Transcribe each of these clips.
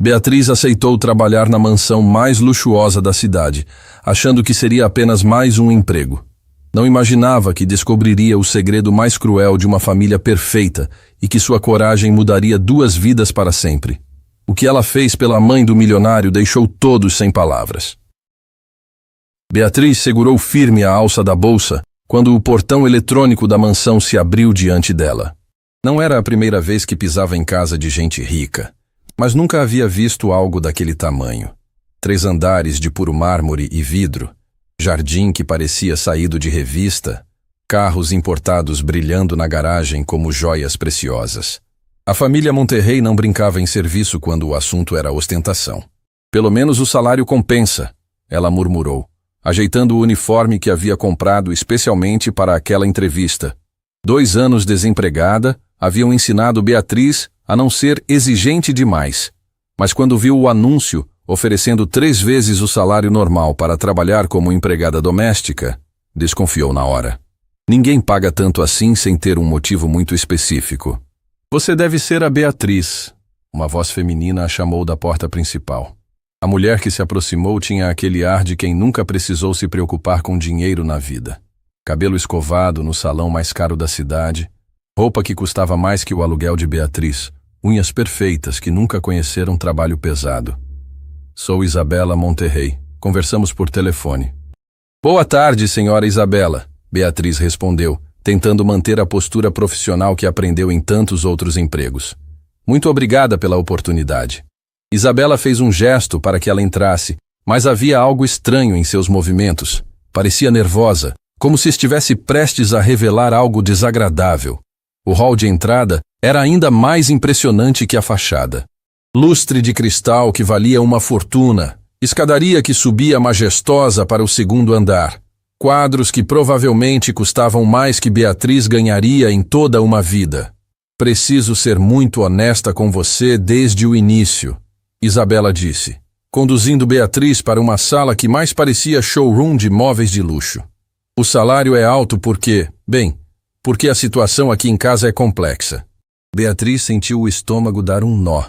Beatriz aceitou trabalhar na mansão mais luxuosa da cidade, achando que seria apenas mais um emprego. Não imaginava que descobriria o segredo mais cruel de uma família perfeita e que sua coragem mudaria 2 vidas para sempre. O que ela fez pela mãe do milionário deixou todos sem palavras. Beatriz segurou firme a alça da bolsa quando o portão eletrônico da mansão se abriu diante dela. Não era a primeira vez que pisava em casa de gente rica, mas nunca havia visto algo daquele tamanho. 3 andares de puro mármore e vidro, jardim que parecia saído de revista, carros importados brilhando na garagem como joias preciosas. A família Monterrey não brincava em serviço quando o assunto era ostentação. Pelo menos o salário compensa, ela murmurou, ajeitando o uniforme que havia comprado especialmente para aquela entrevista. 2 anos desempregada haviam ensinado Beatriz a não ser exigente demais, mas quando viu o anúncio oferecendo 3 vezes o salário normal para trabalhar como empregada doméstica, desconfiou na hora. Ninguém paga tanto assim sem ter um motivo muito específico. Você deve ser a Beatriz, uma voz feminina a chamou da porta principal. A mulher que se aproximou tinha aquele ar de quem nunca precisou se preocupar com dinheiro na vida. Cabelo escovado no salão mais caro da cidade, roupa que custava mais que o aluguel de Beatriz, unhas perfeitas que nunca conheceram trabalho pesado. Sou Isabela Monterrey. Conversamos por telefone. Boa tarde, senhora Isabela, Beatriz respondeu, tentando manter a postura profissional que aprendeu em tantos outros empregos. Muito obrigada pela oportunidade. Isabela fez um gesto para que ela entrasse, mas havia algo estranho em seus movimentos. Parecia nervosa, como se estivesse prestes a revelar algo desagradável. O hall de entrada era ainda mais impressionante que a fachada. Lustre de cristal que valia uma fortuna, escadaria que subia majestosa para o 2º andar, quadros que provavelmente custavam mais que Beatriz ganharia em toda uma vida. Preciso ser muito honesta com você desde o início, Isabela disse, conduzindo Beatriz para uma sala que mais parecia showroom de móveis de luxo. O salário é alto porque a situação aqui em casa é complexa. Beatriz sentiu o estômago dar um nó.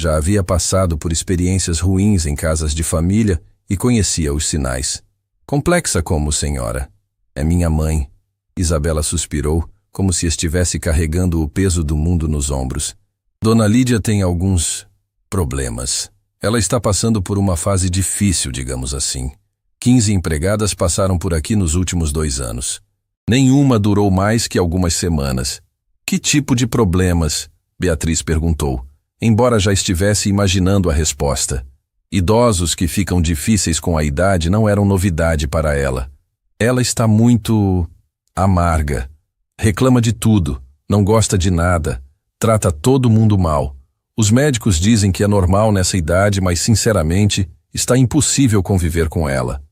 Já havia passado por experiências ruins em casas de família e conhecia os sinais. Complexa como, senhora? É minha mãe. Isabela suspirou, como se estivesse carregando o peso do mundo nos ombros. Dona Lídia tem alguns problemas. Ela está passando por uma fase difícil, digamos assim. 15 empregadas passaram por aqui nos últimos 2 anos. Nenhuma durou mais que algumas semanas. Que tipo de problemas? Beatriz perguntou, embora já estivesse imaginando a resposta. Idosos que ficam difíceis com a idade não eram novidade para ela. Ela está muito amarga. Reclama de tudo, não gosta de nada, trata todo mundo mal. Os médicos dizem que é normal nessa idade, mas sinceramente, está impossível conviver com ela.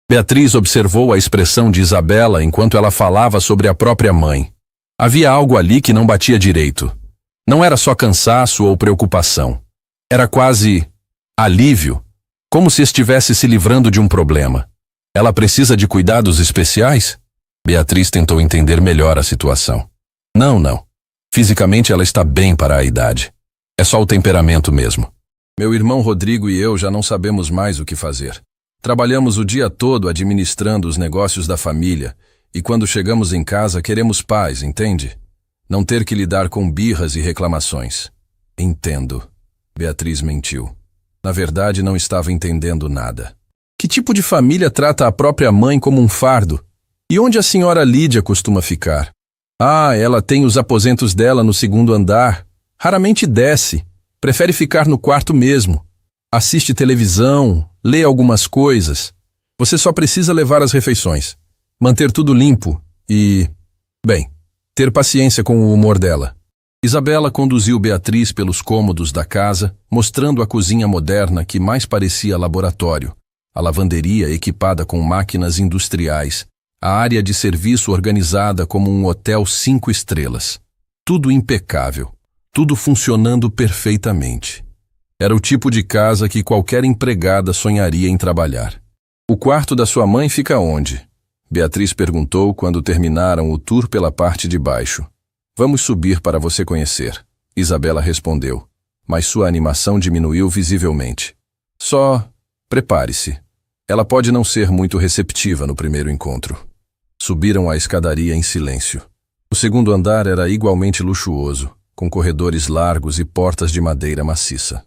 Beatriz observou a expressão de Isabela enquanto ela falava sobre a própria mãe. Havia algo ali que não batia direito. Não era só cansaço ou preocupação. Era quase alívio, como se estivesse se livrando de um problema. Ela precisa de cuidados especiais? Beatriz tentou entender melhor a situação. Não. Fisicamente ela está bem para a idade. É só o temperamento mesmo. Meu irmão Rodrigo e eu já não sabemos mais o que fazer. Trabalhamos o dia todo administrando os negócios da família e quando chegamos em casa queremos paz, entende? Não ter que lidar com birras e reclamações. Entendo. Beatriz mentiu. Na verdade, não estava entendendo nada. Que tipo de família trata a própria mãe como um fardo? E onde a senhora Lídia costuma ficar? Ela tem os aposentos dela no 2º andar. Raramente desce. Prefere ficar no quarto mesmo. Assiste televisão, lê algumas coisas. Você só precisa levar as refeições. Manter tudo limpo e, ter paciência com o humor dela. Isabela conduziu Beatriz pelos cômodos da casa, mostrando a cozinha moderna que mais parecia laboratório, a lavanderia equipada com máquinas industriais, a área de serviço organizada como um hotel 5 estrelas. Tudo impecável, tudo funcionando perfeitamente. Era o tipo de casa que qualquer empregada sonharia em trabalhar. O quarto da sua mãe fica onde? Beatriz perguntou quando terminaram o tour pela parte de baixo. Vamos subir para você conhecer. Isabela respondeu. mas sua animação diminuiu visivelmente. Só prepare-se. Ela pode não ser muito receptiva no primeiro encontro. Subiram a escadaria em silêncio. O segundo andar era igualmente luxuoso, com corredores largos e portas de madeira maciça.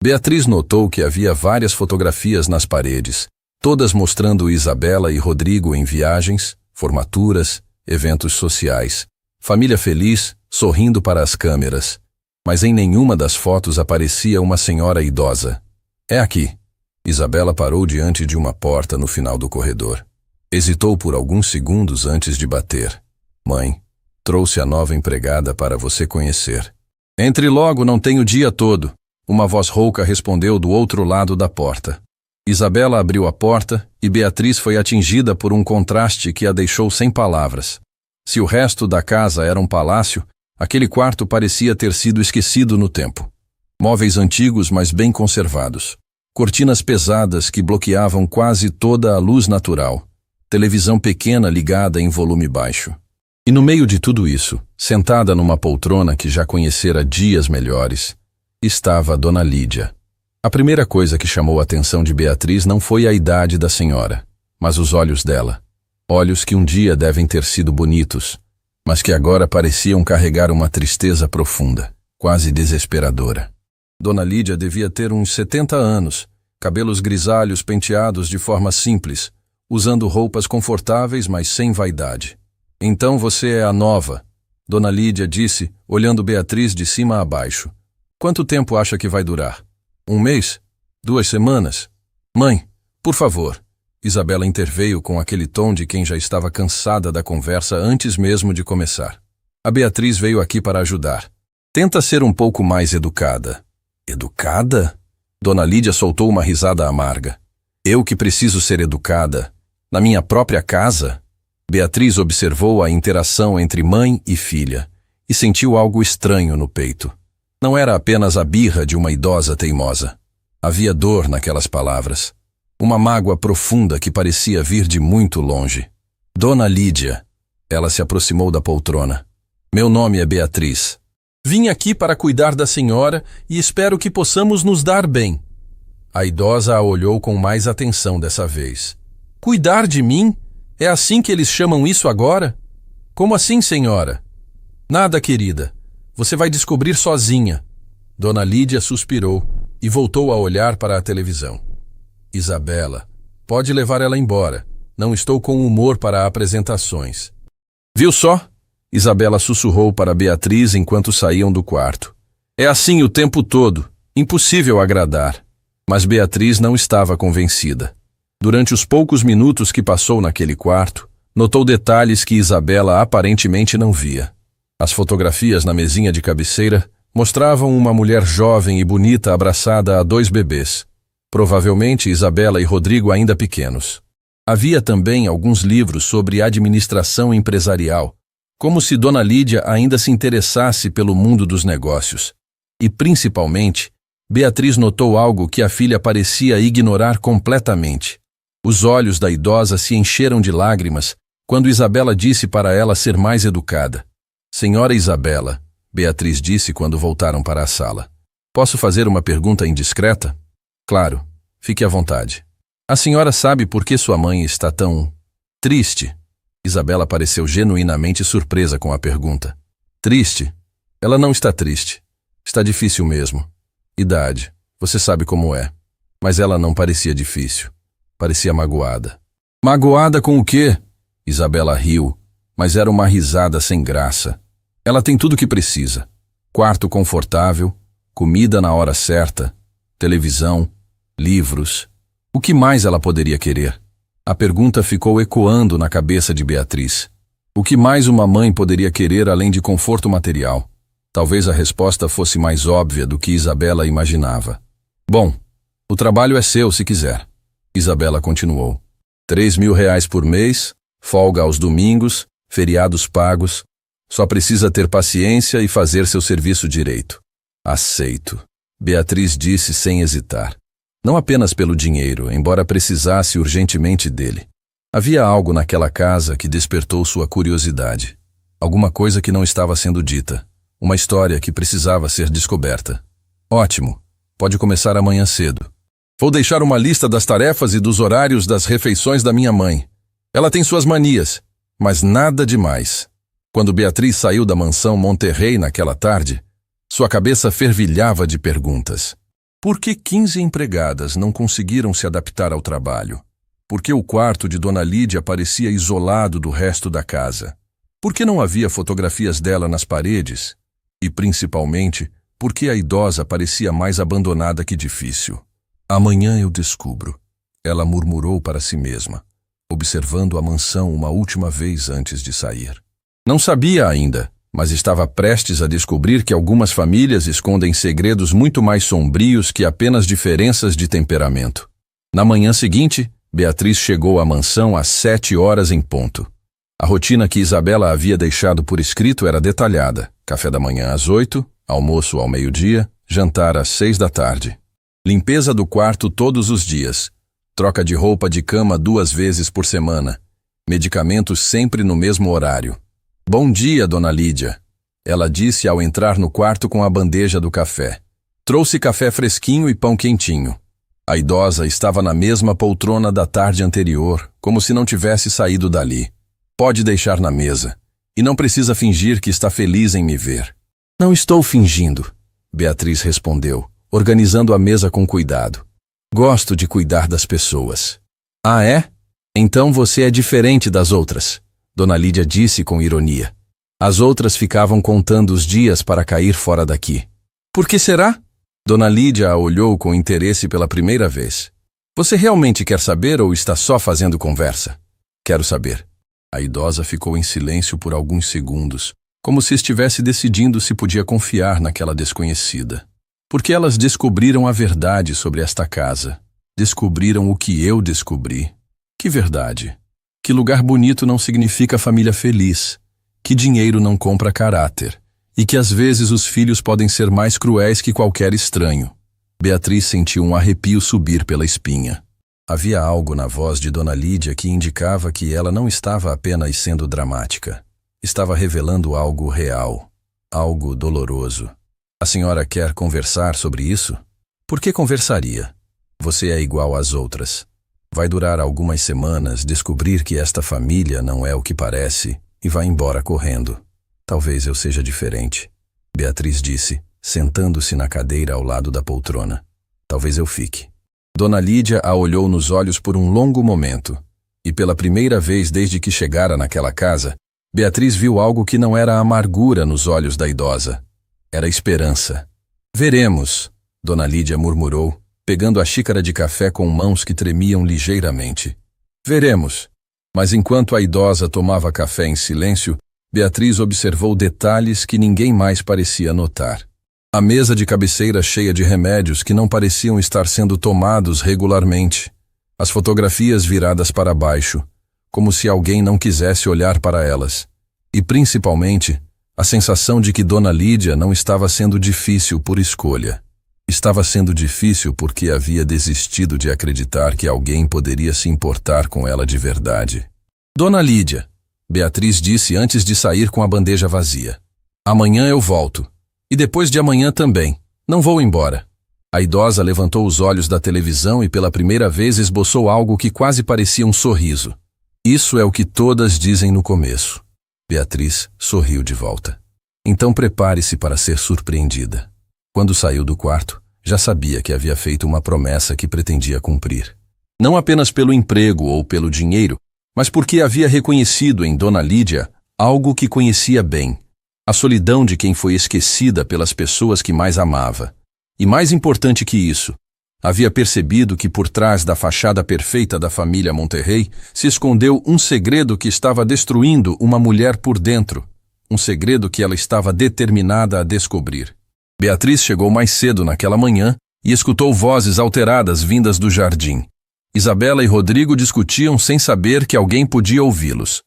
Beatriz notou que havia várias fotografias nas paredes, todas mostrando Isabela e Rodrigo em viagens, formaturas, eventos sociais. Família feliz, sorrindo para as câmeras. Mas em nenhuma das fotos aparecia uma senhora idosa. É aqui. Isabela parou diante de uma porta no final do corredor. Hesitou por alguns segundos antes de bater. Mãe, trouxe a nova empregada para você conhecer. Entre logo, não tenho o dia todo. Uma voz rouca respondeu do outro lado da porta. Isabela abriu a porta e Beatriz foi atingida por um contraste que a deixou sem palavras. Se o resto da casa era um palácio, aquele quarto parecia ter sido esquecido no tempo. Móveis antigos, mas bem conservados. Cortinas pesadas que bloqueavam quase toda a luz natural. Televisão pequena ligada em volume baixo. E no meio de tudo isso, sentada numa poltrona que já conhecera dias melhores, estava Dona Lídia. A primeira coisa que chamou a atenção de Beatriz não foi a idade da senhora, mas os olhos dela. Olhos que um dia devem ter sido bonitos, mas que agora pareciam carregar uma tristeza profunda, quase desesperadora. Dona Lídia devia ter uns 70 anos, cabelos grisalhos penteados de forma simples, usando roupas confortáveis, mas sem vaidade. Então você é a nova, Dona Lídia disse, olhando Beatriz de cima a baixo. Quanto tempo acha que vai durar? 1 mês? 2 semanas? Mãe, por favor. Isabela interveio com aquele tom de quem já estava cansada da conversa antes mesmo de começar. A Beatriz veio aqui para ajudar. Tenta ser um pouco mais educada. Educada? Dona Lídia soltou uma risada amarga. Eu que preciso ser educada? Na minha própria casa? Beatriz observou a interação entre mãe e filha e sentiu algo estranho no peito. Não era apenas a birra de uma idosa teimosa. Havia dor naquelas palavras. Uma mágoa profunda que parecia vir de muito longe. Dona Lídia. Ela se aproximou da poltrona. Meu nome é Beatriz. Vim aqui para cuidar da senhora e espero que possamos nos dar bem. A idosa a olhou com mais atenção dessa vez. Cuidar de mim? É assim que eles chamam isso agora? Como assim, senhora? Nada, querida. Você vai descobrir sozinha. Dona Lídia suspirou e voltou a olhar para a televisão. Isabela, pode levar ela embora. Não estou com humor para apresentações. Viu só? Isabela sussurrou para Beatriz enquanto saíam do quarto. É assim o tempo todo. Impossível agradar. Mas Beatriz não estava convencida. Durante os poucos minutos que passou naquele quarto, notou detalhes que Isabela aparentemente não via. As fotografias na mesinha de cabeceira mostravam uma mulher jovem e bonita abraçada a 2 bebês. Provavelmente Isabela e Rodrigo ainda pequenos. Havia também alguns livros sobre administração empresarial, como se Dona Lídia ainda se interessasse pelo mundo dos negócios. E, principalmente, Beatriz notou algo que a filha parecia ignorar completamente. Os olhos da idosa se encheram de lágrimas quando Isabela disse para ela ser mais educada. Senhora Isabela, Beatriz disse quando voltaram para a sala. Posso fazer uma pergunta indiscreta? Claro, fique à vontade. A senhora sabe por que sua mãe está tão triste? Isabela pareceu genuinamente surpresa com a pergunta. Triste? Ela não está triste. Está difícil mesmo. Idade, você sabe como é. Mas ela não parecia difícil. Parecia magoada. Magoada com o quê? Isabela riu, mas era uma risada sem graça. Ela tem tudo o que precisa. Quarto confortável, comida na hora certa, televisão, livros. O que mais ela poderia querer? A pergunta ficou ecoando na cabeça de Beatriz. O que mais uma mãe poderia querer além de conforto material? Talvez a resposta fosse mais óbvia do que Isabela imaginava. Bom, o trabalho é seu se quiser. Isabela continuou. 3.000 reais por mês, folga aos domingos, feriados pagos. Só precisa ter paciência e fazer seu serviço direito. Aceito, Beatriz disse sem hesitar. Não apenas pelo dinheiro, embora precisasse urgentemente dele. Havia algo naquela casa que despertou sua curiosidade. Alguma coisa que não estava sendo dita. Uma história que precisava ser descoberta. Ótimo. Pode começar amanhã cedo. Vou deixar uma lista das tarefas e dos horários das refeições da minha mãe. Ela tem suas manias, mas nada demais. Quando Beatriz saiu da mansão Monterrey naquela tarde, sua cabeça fervilhava de perguntas. Por que 15 empregadas não conseguiram se adaptar ao trabalho? Por que o quarto de Dona Lídia parecia isolado do resto da casa? Por que não havia fotografias dela nas paredes? E, principalmente, por que a idosa parecia mais abandonada que difícil? Amanhã eu descubro, ela murmurou para si mesma, observando a mansão uma última vez antes de sair. Não sabia ainda, mas estava prestes a descobrir que algumas famílias escondem segredos muito mais sombrios que apenas diferenças de temperamento. Na manhã seguinte, Beatriz chegou à mansão às 7 horas em ponto. A rotina que Isabela havia deixado por escrito era detalhada: café da manhã às 8, almoço ao meio-dia, jantar às 6 da tarde. Limpeza do quarto todos os dias. Troca de roupa de cama 2 vezes por semana. Medicamentos sempre no mesmo horário. Bom dia, Dona Lídia, ela disse ao entrar no quarto com a bandeja do café. Trouxe café fresquinho e pão quentinho. A idosa estava na mesma poltrona da tarde anterior, como se não tivesse saído dali. Pode deixar na mesa. E não precisa fingir que está feliz em me ver. Não estou fingindo, Beatriz respondeu, organizando a mesa com cuidado. Gosto de cuidar das pessoas. Ah, é? Então você é diferente das outras, Dona Lídia disse com ironia. As outras ficavam contando os dias para cair fora daqui. Por que será? Dona Lídia a olhou com interesse pela primeira vez. Você realmente quer saber ou está só fazendo conversa? Quero saber. A idosa ficou em silêncio por alguns segundos, como se estivesse decidindo se podia confiar naquela desconhecida. Porque elas descobriram a verdade sobre esta casa. Descobriram o que eu descobri. Que verdade? Que lugar bonito não significa família feliz. Que dinheiro não compra caráter. E que às vezes os filhos podem ser mais cruéis que qualquer estranho. Beatriz sentiu um arrepio subir pela espinha. Havia algo na voz de Dona Lídia que indicava que ela não estava apenas sendo dramática. Estava revelando algo real, algo doloroso. A senhora quer conversar sobre isso? Por que conversaria? Você é igual às outras. Vai durar algumas semanas descobrir que esta família não é o que parece e vai embora correndo. Talvez eu seja diferente, Beatriz disse, sentando-se na cadeira ao lado da poltrona. Talvez eu fique. Dona Lídia a olhou nos olhos por um longo momento, e pela primeira vez desde que chegara naquela casa, Beatriz viu algo que não era amargura nos olhos da idosa. Era esperança. Veremos, Dona Lídia murmurou, pegando a xícara de café com mãos que tremiam ligeiramente. Veremos. Mas enquanto a idosa tomava café em silêncio, Beatriz observou detalhes que ninguém mais parecia notar. A mesa de cabeceira cheia de remédios que não pareciam estar sendo tomados regularmente. As fotografias viradas para baixo, como se alguém não quisesse olhar para elas. E, principalmente, a sensação de que Dona Lídia não estava sendo difícil por escolha. Estava sendo difícil porque havia desistido de acreditar que alguém poderia se importar com ela de verdade. Dona Lídia, Beatriz disse antes de sair com a bandeja vazia. Amanhã eu volto. E depois de amanhã também. Não vou embora. A idosa levantou os olhos da televisão e pela primeira vez esboçou algo que quase parecia um sorriso. Isso é o que todas dizem no começo. Beatriz sorriu de volta. Então prepare-se para ser surpreendida. Quando saiu do quarto, já sabia que havia feito uma promessa que pretendia cumprir. Não apenas pelo emprego ou pelo dinheiro, mas porque havia reconhecido em Dona Lídia algo que conhecia bem. A solidão de quem foi esquecida pelas pessoas que mais amava. E mais importante que isso, havia percebido que por trás da fachada perfeita da família Monterrey se escondeu um segredo que estava destruindo uma mulher por dentro. Um segredo que ela estava determinada a descobrir. Beatriz chegou mais cedo naquela manhã e escutou vozes alteradas vindas do jardim. Isabela e Rodrigo discutiam sem saber que alguém podia ouvi-los.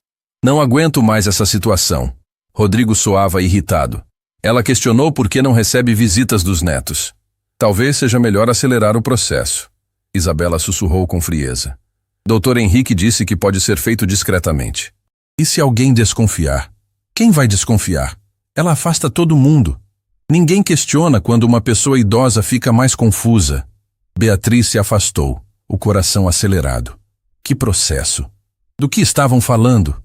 Não aguento mais essa situação. Rodrigo soava irritado. Ela questionou por que não recebe visitas dos netos. Talvez seja melhor acelerar o processo. Isabela sussurrou com frieza. Dr. Henrique disse que pode ser feito discretamente. E se alguém desconfiar? Quem vai desconfiar? Ela afasta todo mundo. Ninguém questiona quando uma pessoa idosa fica mais confusa. Beatriz se afastou, o coração acelerado. Que processo! Do que estavam falando?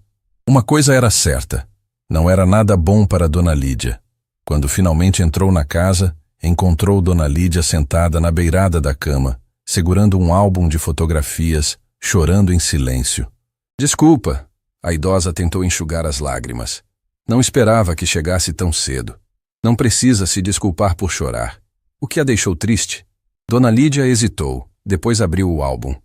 Uma coisa era certa. Não era nada bom para Dona Lídia. Quando finalmente entrou na casa, encontrou Dona Lídia sentada na beirada da cama, segurando um álbum de fotografias, chorando em silêncio. Desculpa, a idosa tentou enxugar as lágrimas. Não esperava que chegasse tão cedo. Não precisa se desculpar por chorar. O que a deixou triste? Dona Lídia hesitou, depois abriu o álbum.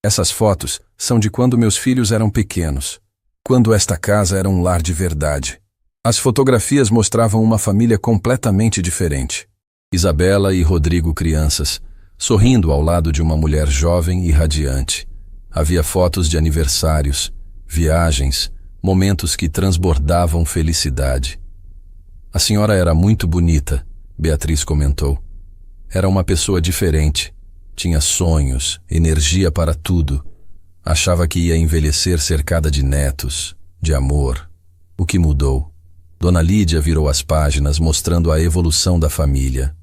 Essas fotos são de quando meus filhos eram pequenos, quando esta casa era um lar de verdade. As fotografias mostravam uma família completamente diferente. Isabela e Rodrigo crianças, sorrindo ao lado de uma mulher jovem e radiante. Havia fotos de aniversários, viagens, momentos que transbordavam felicidade. A senhora era muito bonita, Beatriz comentou. Era uma pessoa diferente. Tinha sonhos, energia para tudo. Achava que ia envelhecer cercada de netos, de amor. O que mudou? Dona Lídia virou as páginas mostrando a evolução da família.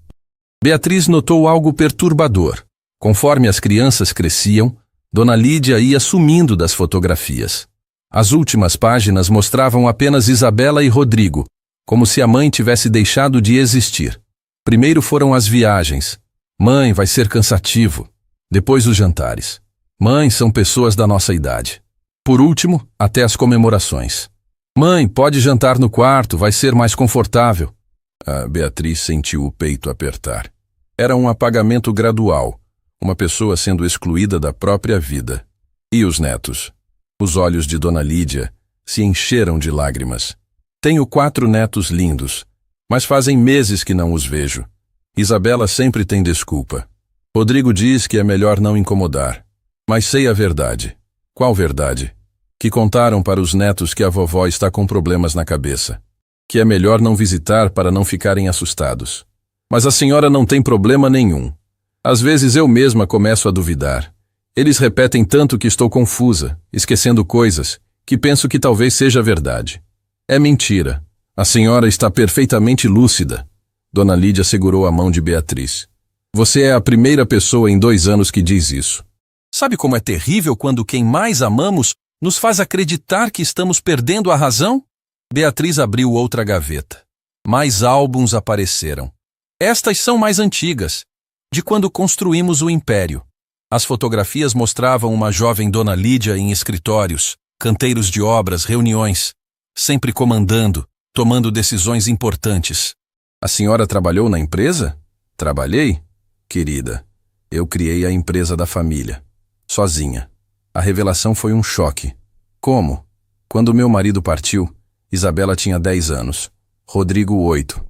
Beatriz notou algo perturbador. Conforme as crianças cresciam, Dona Lídia ia sumindo das fotografias. As últimas páginas mostravam apenas Isabela e Rodrigo, como se a mãe tivesse deixado de existir. Primeiro foram as viagens. Mãe, vai ser cansativo. Depois os jantares. Mãe, são pessoas da nossa idade. Por último, até as comemorações. Mãe, pode jantar no quarto, vai ser mais confortável. A Beatriz sentiu o peito apertar. Era um apagamento gradual, uma pessoa sendo excluída da própria vida. E os netos? Os olhos de Dona Lídia se encheram de lágrimas. Tenho 4 netos lindos, mas fazem meses que não os vejo. Isabela sempre tem desculpa. Rodrigo diz que é melhor não incomodar. Mas sei a verdade. Qual verdade? Que contaram para os netos que a vovó está com problemas na cabeça. Que é melhor não visitar para não ficarem assustados. Mas a senhora não tem problema nenhum. Às vezes eu mesma começo a duvidar. Eles repetem tanto que estou confusa, esquecendo coisas, que penso que talvez seja verdade. É mentira. A senhora está perfeitamente lúcida. Dona Lídia segurou a mão de Beatriz. Você é a primeira pessoa em 2 anos que diz isso. Sabe como é terrível quando quem mais amamos nos faz acreditar que estamos perdendo a razão? Beatriz abriu outra gaveta. Mais álbuns apareceram. Estas são mais antigas, de quando construímos o império. As fotografias mostravam uma jovem Dona Lídia em escritórios, canteiros de obras, reuniões, sempre comandando, tomando decisões importantes. A senhora trabalhou na empresa? Trabalhei? Querida, eu criei a empresa da família, sozinha. A revelação foi um choque. Como? Quando meu marido partiu, Isabela tinha 10 anos, Rodrigo 8.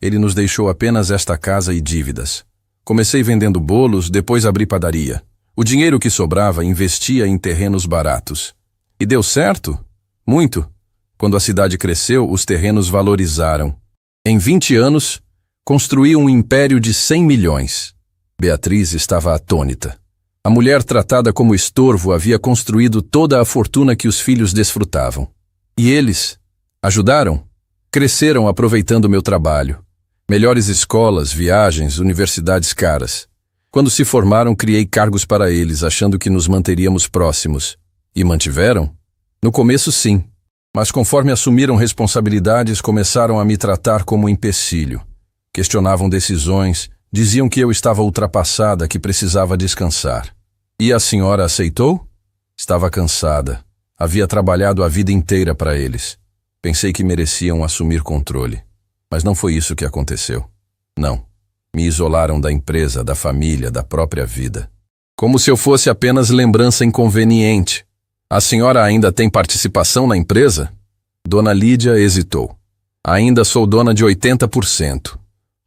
Ele nos deixou apenas esta casa e dívidas. Comecei vendendo bolos, depois abri padaria. O dinheiro que sobrava investia em terrenos baratos. E deu certo? Muito. Quando a cidade cresceu, os terrenos valorizaram. Em 20 anos, construí um império de 100 milhões. Beatriz estava atônita. A mulher tratada como estorvo havia construído toda a fortuna que os filhos desfrutavam. E eles ajudaram? Cresceram aproveitando meu trabalho. Melhores escolas, viagens, universidades caras. Quando se formaram, criei cargos para eles, achando que nos manteríamos próximos. E mantiveram? No começo, sim. Mas conforme assumiram responsabilidades, começaram a me tratar como empecilho. Questionavam decisões, diziam que eu estava ultrapassada, que precisava descansar. E a senhora aceitou? Estava cansada. Havia trabalhado a vida inteira para eles. Pensei que mereciam assumir controle. Mas não foi isso que aconteceu. Não. Me isolaram da empresa, da família, da própria vida. Como se eu fosse apenas lembrança inconveniente. A senhora ainda tem participação na empresa? Dona Lídia hesitou. Ainda sou dona de 80%.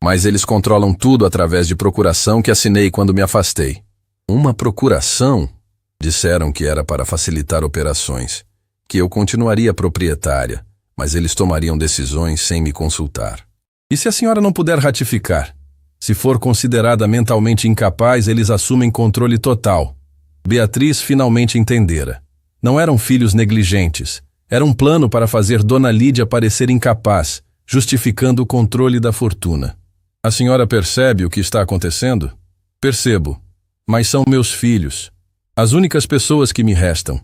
Mas eles controlam tudo através de procuração que assinei quando me afastei. Uma procuração? Disseram que era para facilitar operações, que eu continuaria proprietária, mas eles tomariam decisões sem me consultar. E se a senhora não puder ratificar? Se for considerada mentalmente incapaz, eles assumem controle total. Beatriz finalmente entendera. Não eram filhos negligentes. Era um plano para fazer Dona Lídia parecer incapaz, justificando o controle da fortuna. A senhora percebe o que está acontecendo? Percebo. Mas são meus filhos. As únicas pessoas que me restam.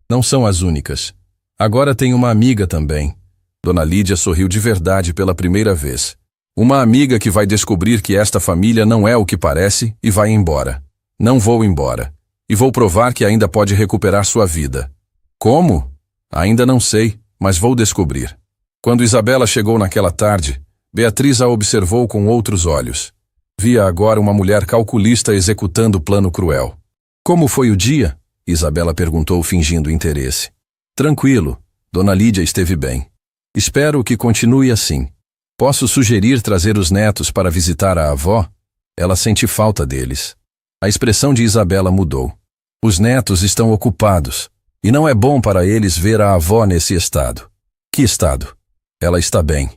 Não são as únicas. Agora tenho uma amiga também. Dona Lídia sorriu de verdade pela primeira vez. Uma amiga que vai descobrir que esta família não é o que parece e vai embora. Não vou embora. E vou provar que ainda pode recuperar sua vida. Como? Ainda não sei, mas vou descobrir. Quando Isabela chegou naquela tarde, Beatriz a observou com outros olhos. Via agora uma mulher calculista executando o plano cruel. Como foi o dia? Isabela perguntou fingindo interesse. Tranquilo, Dona Lídia esteve bem. Espero que continue assim. Posso sugerir trazer os netos para visitar a avó? Ela sente falta deles. A expressão de Isabela mudou. Os netos estão ocupados, e não é bom para eles ver a avó nesse estado. Que estado? Ela está bem.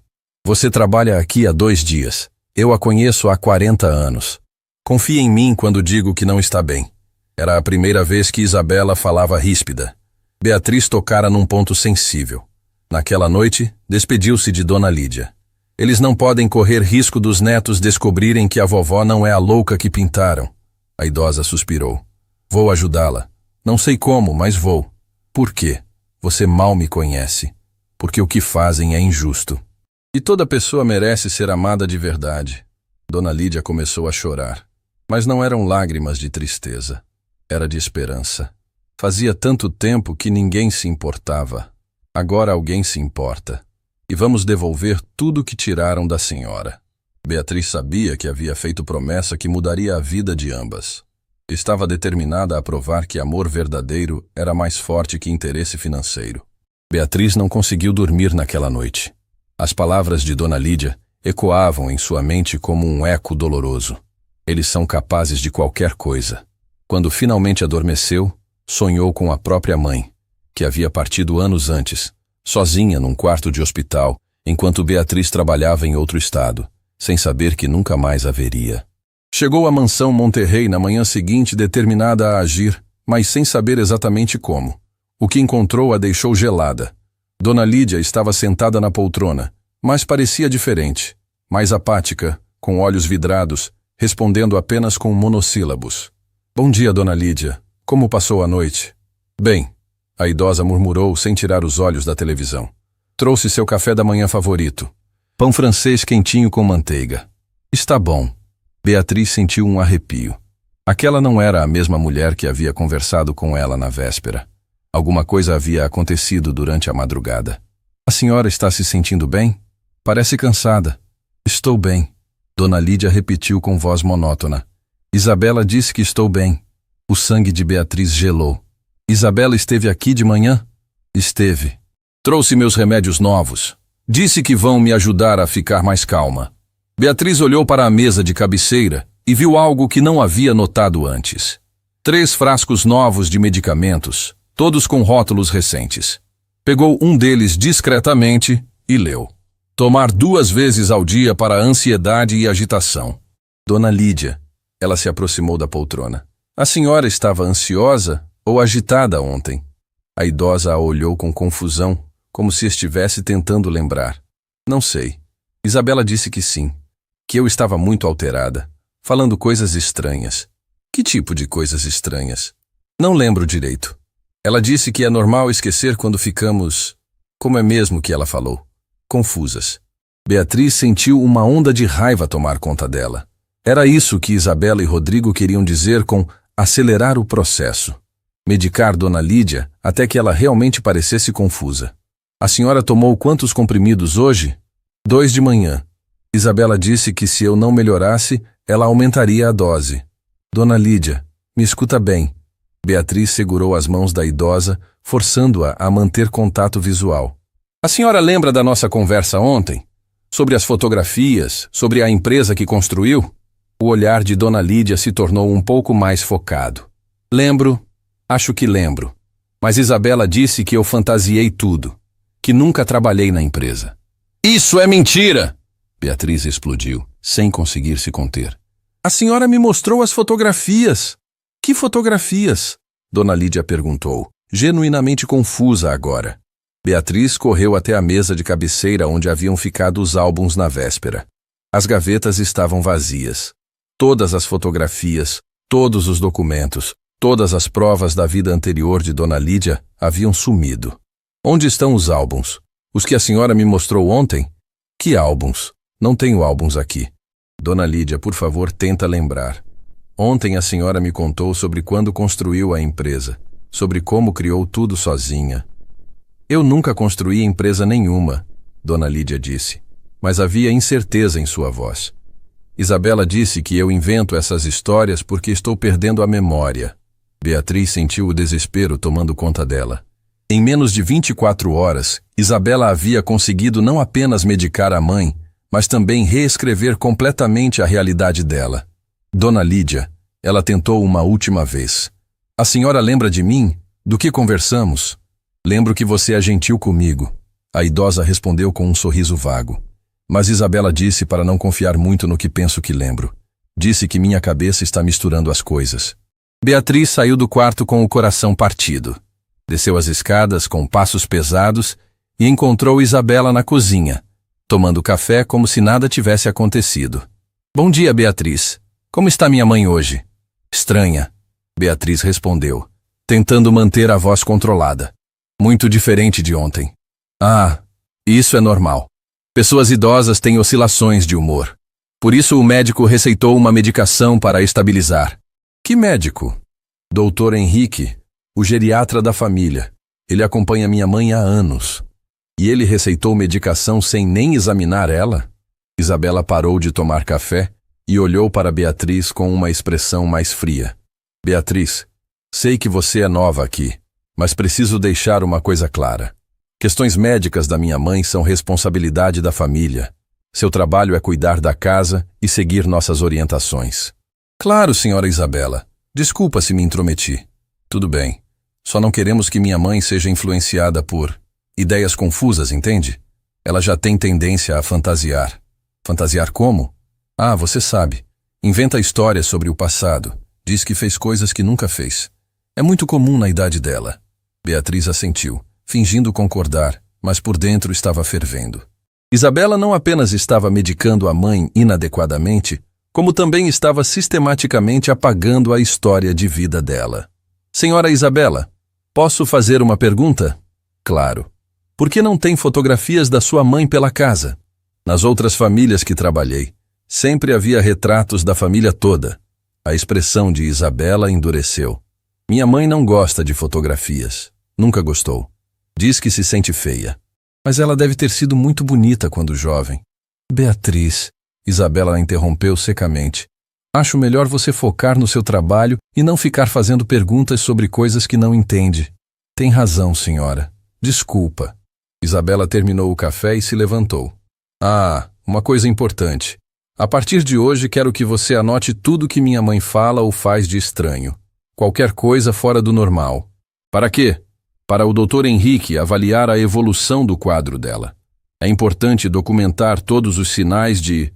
Você trabalha aqui há 2 dias. Eu a conheço há 40 anos. Confie em mim quando digo que não está bem. Era a primeira vez que Isabela falava ríspida. Beatriz tocara num ponto sensível. Naquela noite, despediu-se de Dona Lídia. Eles não podem correr risco dos netos descobrirem que a vovó não é a louca que pintaram. A idosa suspirou. Vou ajudá-la. Não sei como, mas vou. Por quê? Você mal me conhece. Porque o que fazem é injusto. E toda pessoa merece ser amada de verdade. Dona Lídia começou a chorar. Mas não eram lágrimas de tristeza. Era de esperança. Fazia tanto tempo que ninguém se importava. Agora alguém se importa. E vamos devolver tudo que tiraram da senhora. Beatriz sabia que havia feito promessa que mudaria a vida de ambas. Estava determinada a provar que amor verdadeiro era mais forte que interesse financeiro. Beatriz não conseguiu dormir naquela noite. As palavras de Dona Lídia ecoavam em sua mente como um eco doloroso. Eles são capazes de qualquer coisa. Quando finalmente adormeceu, sonhou com a própria mãe, que havia partido anos antes, sozinha num quarto de hospital, enquanto Beatriz trabalhava em outro estado, sem saber que nunca mais a veria. Chegou à mansão Monterrey na manhã seguinte determinada a agir, mas sem saber exatamente como. O que encontrou a deixou gelada. Dona Lídia estava sentada na poltrona, mas parecia diferente, mais apática, com olhos vidrados, respondendo apenas com monossílabos. Bom dia, Dona Lídia. Como passou a noite? Bem, a idosa murmurou sem tirar os olhos da televisão. Trouxe seu café da manhã favorito. Pão francês quentinho com manteiga. Está bom. Beatriz sentiu um arrepio. Aquela não era a mesma mulher que havia conversado com ela na véspera. Alguma coisa havia acontecido durante a madrugada. A senhora está se sentindo bem? Parece cansada. Estou bem. Dona Lídia repetiu com voz monótona. Isabela disse que estou bem. O sangue de Beatriz gelou. Isabela esteve aqui de manhã? Esteve. Trouxe meus remédios novos. Disse que vão me ajudar a ficar mais calma. Beatriz olhou para a mesa de cabeceira e viu algo que não havia notado antes. 3 frascos novos de medicamentos, todos com rótulos recentes. Pegou um deles discretamente e leu. Tomar 2 vezes ao dia para ansiedade e agitação. Dona Lídia. Ela se aproximou da poltrona. A senhora estava ansiosa ou agitada ontem? A idosa a olhou com confusão, como se estivesse tentando lembrar. Não sei. Isabela disse que sim. Que eu estava muito alterada, falando coisas estranhas. Que tipo de coisas estranhas? Não lembro direito. Ela disse que é normal esquecer quando ficamos... Como é mesmo que ela falou? Confusas. Beatriz sentiu uma onda de raiva tomar conta dela. Era isso que Isabela e Rodrigo queriam dizer com acelerar o processo. Medicar Dona Lídia até que ela realmente parecesse confusa. A senhora tomou quantos comprimidos hoje? 2 de manhã. Isabela disse que se eu não melhorasse, ela aumentaria a dose. Dona Lídia, me escuta bem. Beatriz segurou as mãos da idosa, forçando-a a manter contato visual. A senhora lembra da nossa conversa ontem? Sobre as fotografias, sobre a empresa que construiu? O olhar de Dona Lídia se tornou um pouco mais focado. Lembro, acho que lembro. Mas Isabela disse que eu fantasiei tudo, que nunca trabalhei na empresa. Isso é mentira! Beatriz explodiu, sem conseguir se conter. A senhora me mostrou as fotografias. Que fotografias? Dona Lídia perguntou, genuinamente confusa agora. Beatriz correu até a mesa de cabeceira onde haviam ficado os álbuns na véspera. As gavetas estavam vazias. Todas as fotografias, todos os documentos, todas as provas da vida anterior de Dona Lídia haviam sumido. Onde estão os álbuns? Os que a senhora me mostrou ontem? Que álbuns? Não tenho álbuns aqui. Dona Lídia, por favor, tenta lembrar. Ontem a senhora me contou sobre quando construiu a empresa, sobre como criou tudo sozinha. Eu nunca construí empresa nenhuma, Dona Lídia disse, mas havia incerteza em sua voz. Isabela disse que eu invento essas histórias porque estou perdendo a memória. Beatriz sentiu o desespero tomando conta dela. Em menos de 24 horas, Isabela havia conseguido não apenas medicar a mãe, mas também reescrever completamente a realidade dela. Dona Lídia, ela tentou uma última vez. A senhora lembra de mim? Do que conversamos? Lembro que você é gentil comigo. A idosa respondeu com um sorriso vago. Mas Isabela disse para não confiar muito no que penso que lembro. Disse que minha cabeça está misturando as coisas. Beatriz saiu do quarto com o coração partido. Desceu as escadas com passos pesados e encontrou Isabela na cozinha, tomando café como se nada tivesse acontecido. Bom dia, Beatriz. Como está minha mãe hoje? Estranha, Beatriz respondeu, tentando manter a voz controlada. Muito diferente de ontem. Ah, isso é normal. Pessoas idosas têm oscilações de humor. Por isso o médico receitou uma medicação para a estabilizar. Que médico? Doutor Henrique, o geriatra da família. Ele acompanha minha mãe há anos. E ele receitou medicação sem nem examinar ela? Isabela parou de tomar café e olhou para Beatriz com uma expressão mais fria. Beatriz, sei que você é nova aqui, mas preciso deixar uma coisa clara. Questões médicas da minha mãe são responsabilidade da família. Seu trabalho é cuidar da casa e seguir nossas orientações. Claro, senhora Isabela. Desculpa se me intrometi. Tudo bem. Só não queremos que minha mãe seja influenciada por ideias confusas, entende? Ela já tem tendência a fantasiar. Fantasiar como? Ah, você sabe. Inventa histórias sobre o passado. Diz que fez coisas que nunca fez. É muito comum na idade dela. Beatriz assentiu, fingindo concordar, mas por dentro estava fervendo. Isabela não apenas estava medicando a mãe inadequadamente, como também estava sistematicamente apagando a história de vida dela. Senhora Isabela, posso fazer uma pergunta? Claro. Por que não tem fotografias da sua mãe pela casa? Nas outras famílias que trabalhei, sempre havia retratos da família toda. A expressão de Isabela endureceu. Minha mãe não gosta de fotografias. Nunca gostou. Diz que se sente feia. Mas ela deve ter sido muito bonita quando jovem. Beatriz, Isabela a interrompeu secamente. Acho melhor você focar no seu trabalho e não ficar fazendo perguntas sobre coisas que não entende. Tem razão, senhora. Desculpa. Isabela terminou o café e se levantou. Ah, uma coisa importante. A partir de hoje quero que você anote tudo que minha mãe fala ou faz de estranho. Qualquer coisa fora do normal. Para quê? Para o Dr. Henrique avaliar a evolução do quadro dela. É importante documentar todos os sinais de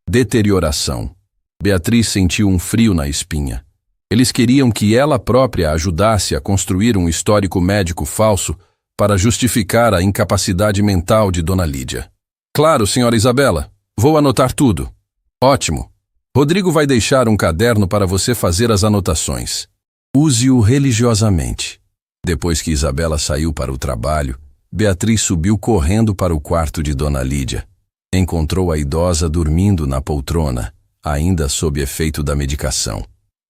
deterioração. Beatriz sentiu um frio na espinha. Eles queriam que ela própria ajudasse a construir um histórico médico falso para justificar a incapacidade mental de Dona Lídia. Claro, senhora Isabela. Vou anotar tudo. Ótimo. Rodrigo vai deixar um caderno para você fazer as anotações. Use-o religiosamente. Depois que Isabela saiu para o trabalho, Beatriz subiu correndo para o quarto de Dona Lídia. Encontrou a idosa dormindo na poltrona, ainda sob efeito da medicação.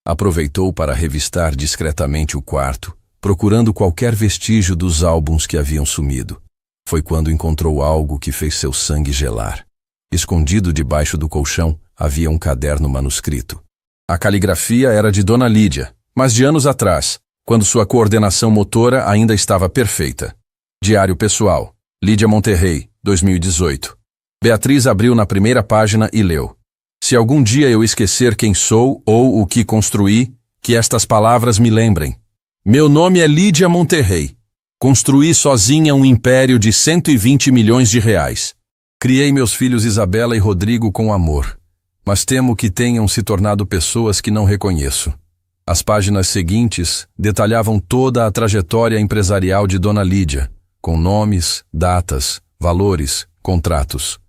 Aproveitou para revistar discretamente o quarto, procurando qualquer vestígio dos álbuns que haviam sumido. Foi quando encontrou algo que fez seu sangue gelar. Escondido debaixo do colchão, havia um caderno manuscrito. A caligrafia era de Dona Lídia, mas de anos atrás, quando sua coordenação motora ainda estava perfeita. Diário pessoal, Lídia Monterrey, 2018. Beatriz abriu na primeira página e leu. Se algum dia eu esquecer quem sou ou o que construí, que estas palavras me lembrem. Meu nome é Lídia Monterrey. Construí sozinha um império de 120 milhões de reais. Criei meus filhos Isabela e Rodrigo com amor, mas temo que tenham se tornado pessoas que não reconheço. As páginas seguintes detalhavam toda a trajetória empresarial de Dona Lídia, com nomes, datas, valores, contratos.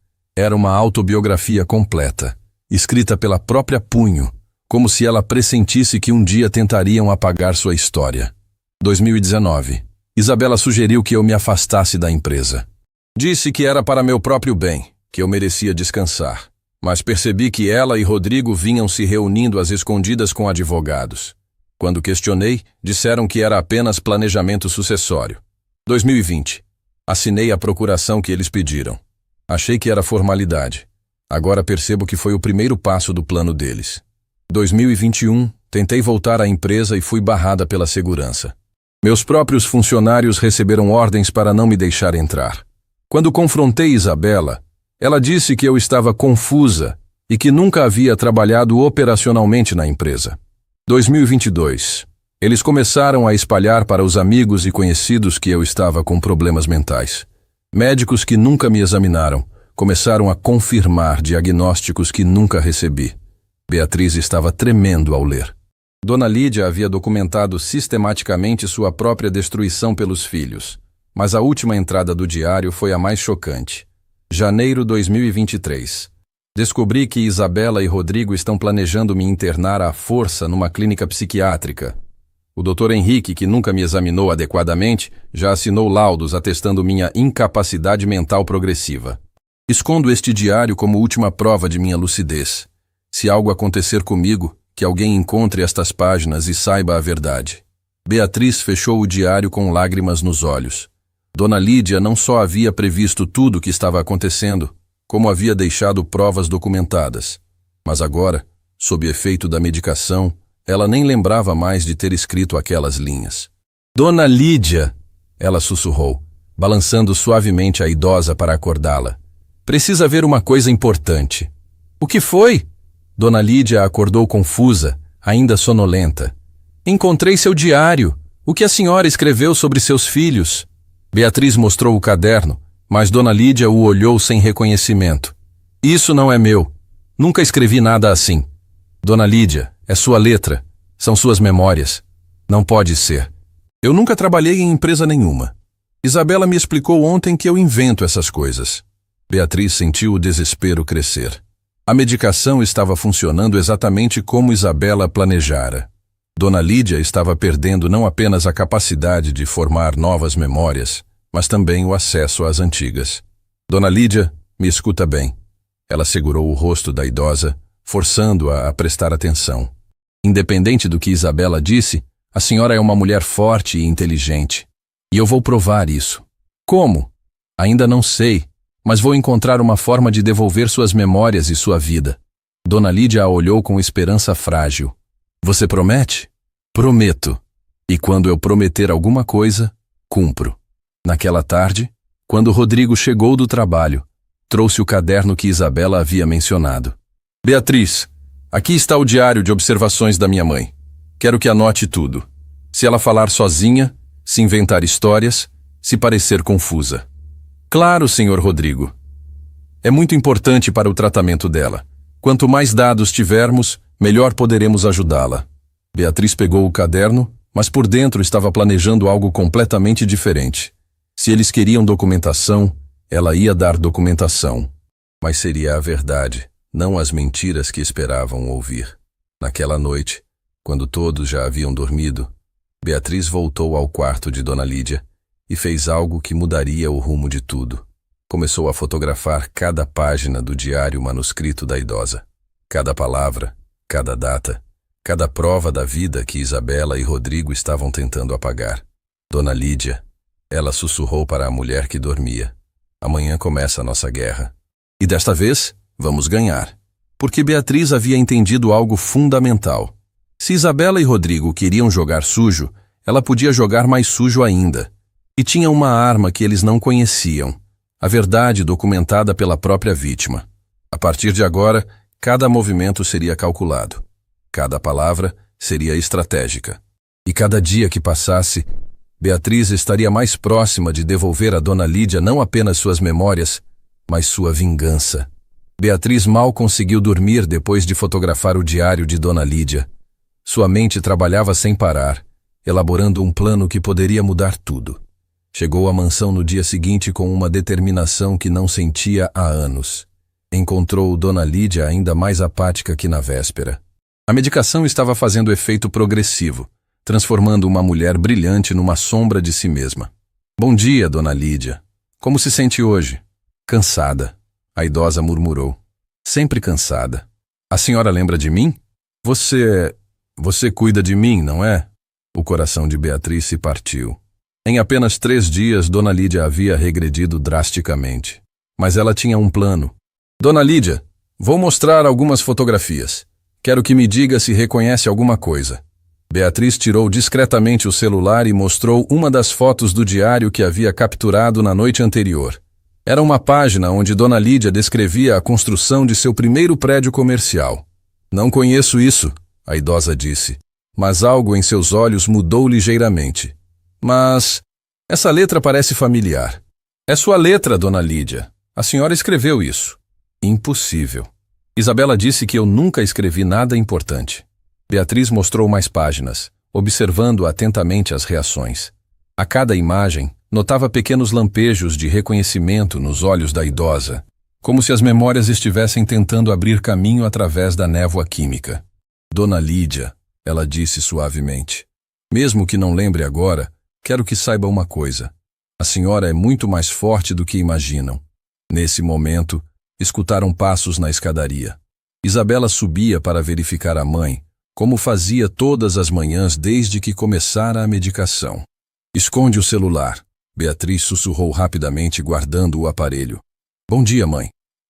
Era uma autobiografia completa, escrita pela própria Punho, como se ela pressentisse que um dia tentariam apagar sua história. 2019. Isabela sugeriu que eu me afastasse da empresa. Disse que era para meu próprio bem, que eu merecia descansar. Mas percebi que ela e Rodrigo vinham se reunindo às escondidas com advogados. Quando questionei, disseram que era apenas planejamento sucessório. 2020. Assinei a procuração que eles pediram. Achei que era formalidade. Agora percebo que foi o primeiro passo do plano deles. 2021. Tentei voltar à empresa e fui barrada pela segurança. Meus próprios funcionários receberam ordens para não me deixar entrar. Quando confrontei Isabela, ela disse que eu estava confusa e que nunca havia trabalhado operacionalmente na empresa. 2022. Eles começaram a espalhar para os amigos e conhecidos que eu estava com problemas mentais. Médicos que nunca me examinaram começaram a confirmar diagnósticos que nunca recebi. Beatriz estava tremendo ao ler. Dona Lídia havia documentado sistematicamente sua própria destruição pelos filhos, mas a última entrada do diário foi a mais chocante. Janeiro 2023. Descobri que Isabela e Rodrigo estão planejando me internar à força numa clínica psiquiátrica. O Dr. Henrique, que nunca me examinou adequadamente, já assinou laudos atestando minha incapacidade mental progressiva. Escondo este diário como última prova de minha lucidez. Se algo acontecer comigo, que alguém encontre estas páginas e saiba a verdade. Beatriz fechou o diário com lágrimas nos olhos. Dona Lídia não só havia previsto tudo o que estava acontecendo, como havia deixado provas documentadas. Mas agora, sob efeito da medicação, ela nem lembrava mais de ter escrito aquelas linhas. Dona Lídia, ela sussurrou, balançando suavemente a idosa para acordá-la. Precisa ver uma coisa importante. O que foi? Dona Lídia acordou confusa, ainda sonolenta. Encontrei seu diário. O que a senhora escreveu sobre seus filhos? Beatriz mostrou o caderno, mas Dona Lídia o olhou sem reconhecimento. Isso não é meu. Nunca escrevi nada assim. Dona Lídia, é sua letra. São suas memórias. Não pode ser. Eu nunca trabalhei em empresa nenhuma. Isabela me explicou ontem que eu invento essas coisas. Beatriz sentiu o desespero crescer. A medicação estava funcionando exatamente como Isabela planejara. Dona Lídia estava perdendo não apenas a capacidade de formar novas memórias, mas também o acesso às antigas. Dona Lídia, me escuta bem. Ela segurou o rosto da idosa, forçando-a a prestar atenção. Independente do que Isabela disse, a senhora é uma mulher forte e inteligente. E eu vou provar isso. Como? Ainda não sei, mas vou encontrar uma forma de devolver suas memórias e sua vida. Dona Lídia a olhou com esperança frágil. Você promete? Prometo. E quando eu prometer alguma coisa, cumpro. Naquela tarde, quando Rodrigo chegou do trabalho, trouxe o caderno que Isabela havia mencionado. Beatriz, aqui está o diário de observações da minha mãe. Quero que anote tudo. Se ela falar sozinha, se inventar histórias, se parecer confusa. Claro, senhor Rodrigo. É muito importante para o tratamento dela. Quanto mais dados tivermos, melhor poderemos ajudá-la. Beatriz pegou o caderno, mas por dentro estava planejando algo completamente diferente. Se eles queriam documentação, ela ia dar documentação. Mas seria a verdade, não as mentiras que esperavam ouvir. Naquela noite, quando todos já haviam dormido, Beatriz voltou ao quarto de Dona Lídia e fez algo que mudaria o rumo de tudo. Começou a fotografar cada página do diário manuscrito da idosa. Cada palavra, cada data, cada prova da vida que Isabela e Rodrigo estavam tentando apagar. Dona Lídia, ela sussurrou para a mulher que dormia. Amanhã começa a nossa guerra. E desta vez, vamos ganhar. Porque Beatriz havia entendido algo fundamental. Se Isabela e Rodrigo queriam jogar sujo, ela podia jogar mais sujo ainda. E tinha uma arma que eles não conheciam. A verdade documentada pela própria vítima. A partir de agora, cada movimento seria calculado. Cada palavra seria estratégica. E cada dia que passasse, Beatriz estaria mais próxima de devolver a Dona Lídia não apenas suas memórias, mas sua vingança. Beatriz mal conseguiu dormir depois de fotografar o diário de Dona Lídia. Sua mente trabalhava sem parar, elaborando um plano que poderia mudar tudo. Chegou à mansão no dia seguinte com uma determinação que não sentia há anos. Encontrou Dona Lídia ainda mais apática que na véspera. A medicação estava fazendo efeito progressivo, transformando uma mulher brilhante numa sombra de si mesma. Bom dia, Dona Lídia. Como se sente hoje? Cansada, a idosa murmurou. Sempre cansada. A senhora lembra de mim? Você cuida de mim, não é? O coração de Beatriz se partiu. Em apenas 3 dias, Dona Lídia havia regredido drasticamente. Mas ela tinha um plano. Dona Lídia, vou mostrar algumas fotografias. Quero que me diga se reconhece alguma coisa. Beatriz tirou discretamente o celular e mostrou uma das fotos do diário que havia capturado na noite anterior. Era uma página onde Dona Lídia descrevia a construção de seu primeiro prédio comercial. Não conheço isso, a idosa disse, mas algo em seus olhos mudou ligeiramente. Mas essa letra parece familiar. É sua letra, Dona Lídia. A senhora escreveu isso. Impossível. Isabela disse que eu nunca escrevi nada importante. Beatriz mostrou mais páginas, observando atentamente as reações. A cada imagem, notava pequenos lampejos de reconhecimento nos olhos da idosa, como se as memórias estivessem tentando abrir caminho através da névoa química. Dona Lídia, ela disse suavemente, mesmo que não lembre agora, quero que saiba uma coisa. A senhora é muito mais forte do que imaginam. Nesse momento, escutaram passos na escadaria. Isabela subia para verificar a mãe, como fazia todas as manhãs desde que começara a medicação. Esconde o celular. Beatriz sussurrou rapidamente, guardando o aparelho. Bom dia, mãe.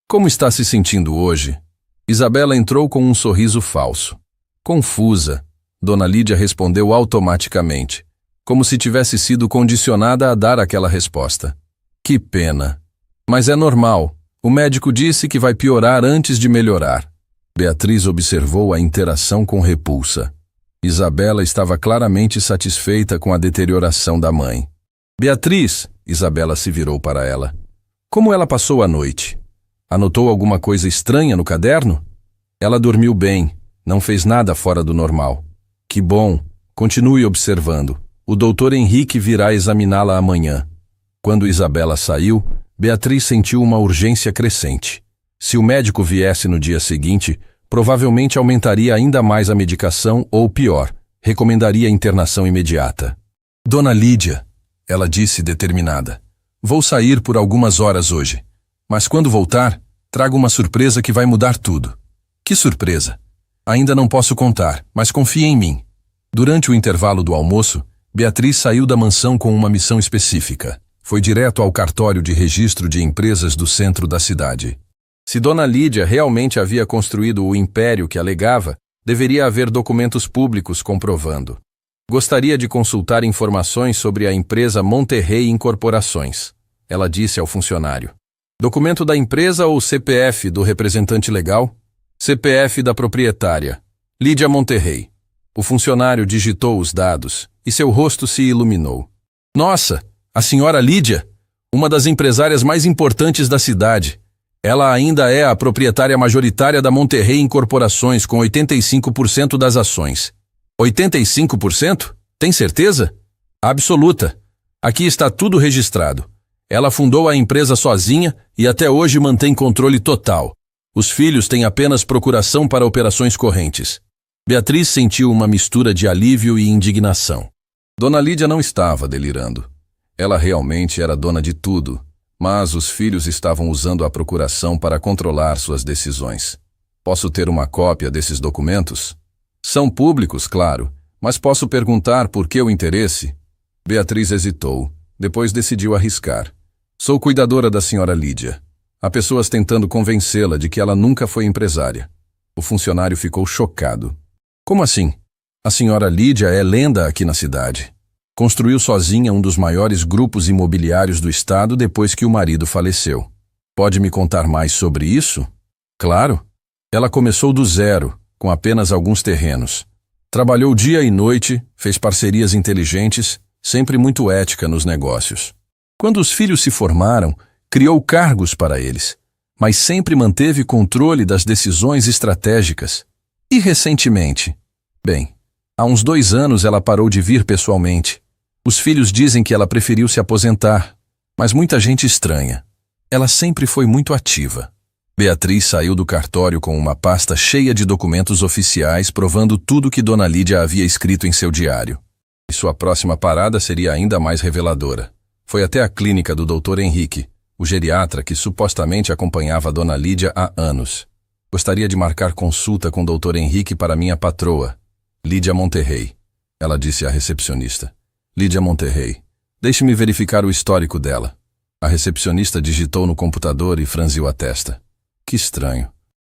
Como está se sentindo hoje? Isabela entrou com um sorriso falso. Confusa, Dona Lídia respondeu automaticamente, como se tivesse sido condicionada a dar aquela resposta. Que pena. Mas é normal. O médico disse que vai piorar antes de melhorar. Beatriz observou a interação com repulsa. Isabela estava claramente satisfeita com a deterioração da mãe. Beatriz, Isabela se virou para ela. Como ela passou a noite? Anotou alguma coisa estranha no caderno? Ela dormiu bem, não fez nada fora do normal. Que bom, continue observando. O doutor Henrique virá examiná-la amanhã. Quando Isabela saiu, Beatriz sentiu uma urgência crescente. Se o médico viesse no dia seguinte, provavelmente aumentaria ainda mais a medicação ou, pior, recomendaria internação imediata. Dona Lídia, ela disse determinada, vou sair por algumas horas hoje, mas quando voltar, trago uma surpresa que vai mudar tudo. Que surpresa? Ainda não posso contar, mas confie em mim. Durante o intervalo do almoço, Beatriz saiu da mansão com uma missão específica. Foi direto ao cartório de registro de empresas do centro da cidade. Se Dona Lídia realmente havia construído o império que alegava, deveria haver documentos públicos comprovando. Gostaria de consultar informações sobre a empresa Monterrey Incorporações, ela disse ao funcionário. Documento da empresa ou CPF do representante legal? CPF da proprietária, Lídia Monterrey. O funcionário digitou os dados e seu rosto se iluminou. Nossa, a senhora Lídia, uma das empresárias mais importantes da cidade. Ela ainda é a proprietária majoritária da Monterrey Incorporações com 85% das ações. 85%? Tem certeza? Absoluta. Aqui está tudo registrado. Ela fundou a empresa sozinha e até hoje mantém controle total. Os filhos têm apenas procuração para operações correntes. Beatriz sentiu uma mistura de alívio e indignação. Dona Lídia não estava delirando. Ela realmente era dona de tudo, mas os filhos estavam usando a procuração para controlar suas decisões. Posso ter uma cópia desses documentos? São públicos, claro, mas posso perguntar por que o interesse? Beatriz hesitou, depois decidiu arriscar. Sou cuidadora da senhora Lídia. Há pessoas tentando convencê-la de que ela nunca foi empresária. O funcionário ficou chocado. Como assim? A senhora Lídia é lenda aqui na cidade. Construiu sozinha um dos maiores grupos imobiliários do estado depois que o marido faleceu. Pode me contar mais sobre isso? Claro. Ela começou do zero, com apenas alguns terrenos. Trabalhou dia e noite, fez parcerias inteligentes, sempre muito ética nos negócios. Quando os filhos se formaram, criou cargos para eles, mas sempre manteve controle das decisões estratégicas. E recentemente? Bem, há uns 2 anos ela parou de vir pessoalmente. Os filhos dizem que ela preferiu se aposentar, mas muita gente estranha. Ela sempre foi muito ativa. Beatriz saiu do cartório com uma pasta cheia de documentos oficiais provando tudo que Dona Lídia havia escrito em seu diário. E sua próxima parada seria ainda mais reveladora. Foi até a clínica do Dr. Henrique, o geriatra que supostamente acompanhava Dona Lídia há anos. Gostaria de marcar consulta com o Dr. Henrique para minha patroa, Lídia Monterrey. Ela disse à recepcionista. Lídia Monterrey, deixe-me verificar o histórico dela. A recepcionista digitou no computador e franziu a testa. Que estranho.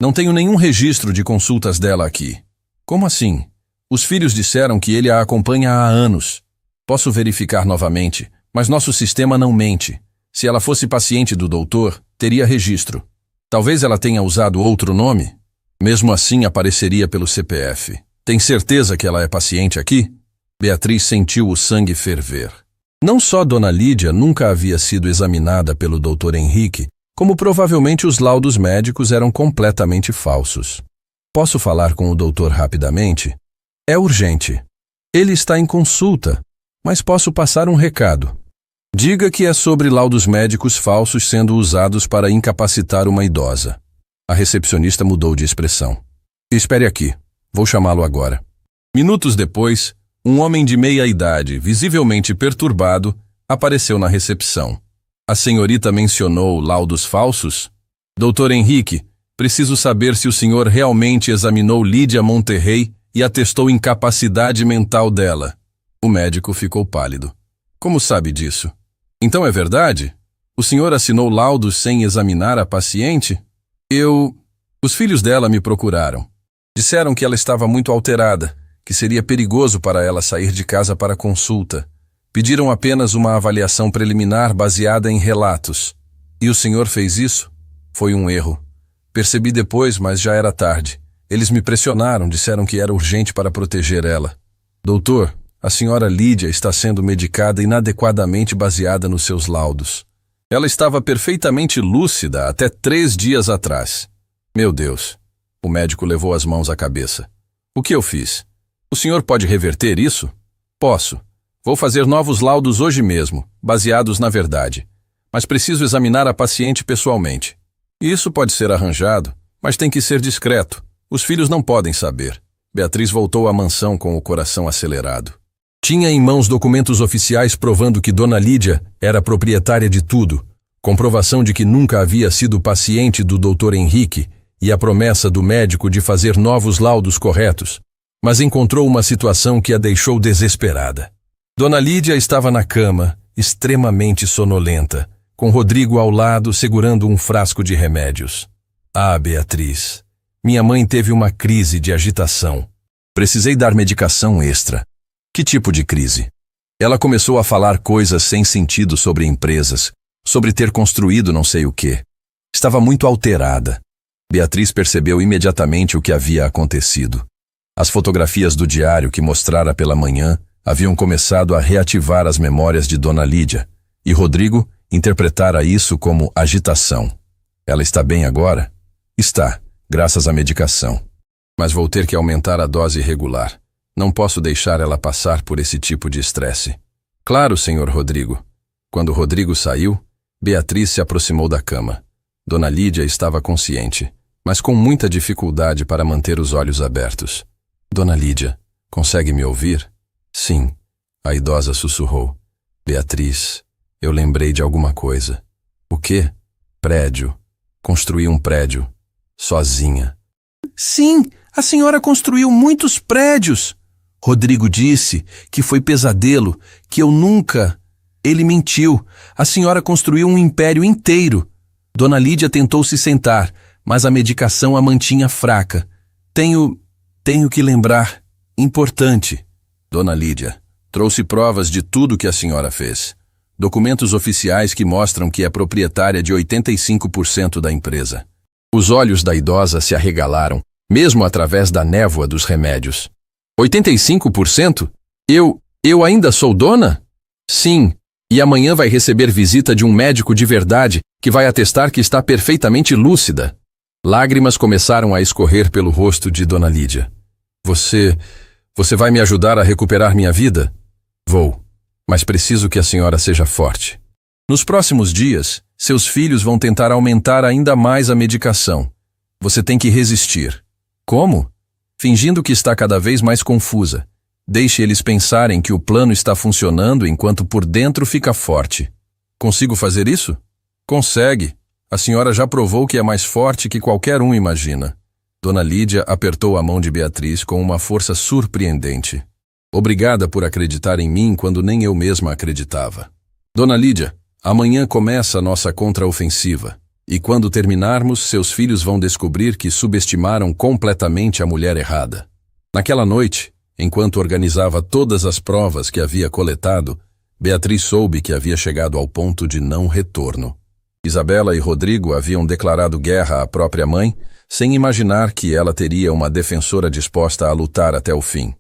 Não tenho nenhum registro de consultas dela aqui. Como assim? Os filhos disseram que ele a acompanha há anos. Posso verificar novamente, mas nosso sistema não mente. Se ela fosse paciente do doutor, teria registro. Talvez ela tenha usado outro nome? Mesmo assim, apareceria pelo CPF. Tem certeza que ela é paciente aqui? Beatriz sentiu o sangue ferver. Não só Dona Lídia nunca havia sido examinada pelo Dr. Henrique, como provavelmente os laudos médicos eram completamente falsos. Posso falar com o doutor rapidamente? É urgente. Ele está em consulta, mas posso passar um recado. Diga que é sobre laudos médicos falsos sendo usados para incapacitar uma idosa. A recepcionista mudou de expressão. Espere aqui, vou chamá-lo agora. Minutos depois, um homem de meia idade, visivelmente perturbado, apareceu na recepção. A senhorita mencionou laudos falsos? Doutor Henrique, preciso saber se o senhor realmente examinou Lídia Monterrey e atestou incapacidade mental dela. O médico ficou pálido. Como sabe disso? Então é verdade? O senhor assinou laudos sem examinar a paciente? Os filhos dela me procuraram. Disseram que ela estava muito alterada, que seria perigoso para ela sair de casa para consulta. Pediram apenas uma avaliação preliminar baseada em relatos. E o senhor fez isso? Foi um erro. Percebi depois, mas já era tarde. Eles me pressionaram, disseram que era urgente para proteger ela. Doutor, a senhora Lídia está sendo medicada inadequadamente baseada nos seus laudos. Ela estava perfeitamente lúcida até 3 dias atrás. Meu Deus. O médico levou as mãos à cabeça. O que eu fiz? O senhor pode reverter isso? Posso. Vou fazer novos laudos hoje mesmo, baseados na verdade. Mas preciso examinar a paciente pessoalmente. Isso pode ser arranjado, mas tem que ser discreto. Os filhos não podem saber. Beatriz voltou à mansão com o coração acelerado. Tinha em mãos documentos oficiais provando que Dona Lídia era proprietária de tudo, comprovação de que nunca havia sido paciente do Dr. Henrique e a promessa do médico de fazer novos laudos corretos, mas encontrou uma situação que a deixou desesperada. Dona Lídia estava na cama, extremamente sonolenta, com Rodrigo ao lado segurando um frasco de remédios. Ah, Beatriz, minha mãe teve uma crise de agitação. Precisei dar medicação extra. Que tipo de crise? Ela começou a falar coisas sem sentido sobre empresas, sobre ter construído não sei o quê. Estava muito alterada. Beatriz percebeu imediatamente o que havia acontecido. As fotografias do diário que mostrara pela manhã haviam começado a reativar as memórias de Dona Lídia, e Rodrigo interpretara isso como agitação. Ela está bem agora? Está, graças à medicação. Mas vou ter que aumentar a dose regular. Não posso deixar ela passar por esse tipo de estresse. Claro, senhor Rodrigo. Quando Rodrigo saiu, Beatriz se aproximou da cama. Dona Lídia estava consciente, mas com muita dificuldade para manter os olhos abertos. Dona Lídia, consegue me ouvir? Sim, a idosa sussurrou. Beatriz, eu lembrei de alguma coisa. O quê? Prédio. Construí um prédio. Sozinha. Sim, a senhora construiu muitos prédios. Rodrigo disse que foi pesadelo, que eu nunca... Ele mentiu. A senhora construiu um império inteiro. Dona Lídia tentou se sentar, mas a medicação a mantinha fraca. Tenho que lembrar. Importante. Dona Lídia, trouxe provas de tudo que a senhora fez. Documentos oficiais que mostram que é proprietária de 85% da empresa. Os olhos da idosa se arregalaram, mesmo através da névoa dos remédios. 85%? Eu ainda sou dona? Sim, e amanhã vai receber visita de um médico de verdade que vai atestar que está perfeitamente lúcida. Lágrimas começaram a escorrer pelo rosto de Dona Lídia. Você vai me ajudar a recuperar minha vida? Vou, mas preciso que a senhora seja forte. Nos próximos dias, seus filhos vão tentar aumentar ainda mais a medicação. Você tem que resistir. Como? Fingindo que está cada vez mais confusa. Deixe eles pensarem que o plano está funcionando enquanto por dentro fica forte. Consigo fazer isso? Consegue. A senhora já provou que é mais forte que qualquer um imagina. Dona Lídia apertou a mão de Beatriz com uma força surpreendente. Obrigada por acreditar em mim quando nem eu mesma acreditava. Dona Lídia, amanhã começa a nossa contraofensiva. E quando terminarmos, seus filhos vão descobrir que subestimaram completamente a mulher errada. Naquela noite, enquanto organizava todas as provas que havia coletado, Beatriz soube que havia chegado ao ponto de não retorno. Isabela e Rodrigo haviam declarado guerra à própria mãe, sem imaginar que ela teria uma defensora disposta a lutar até o fim.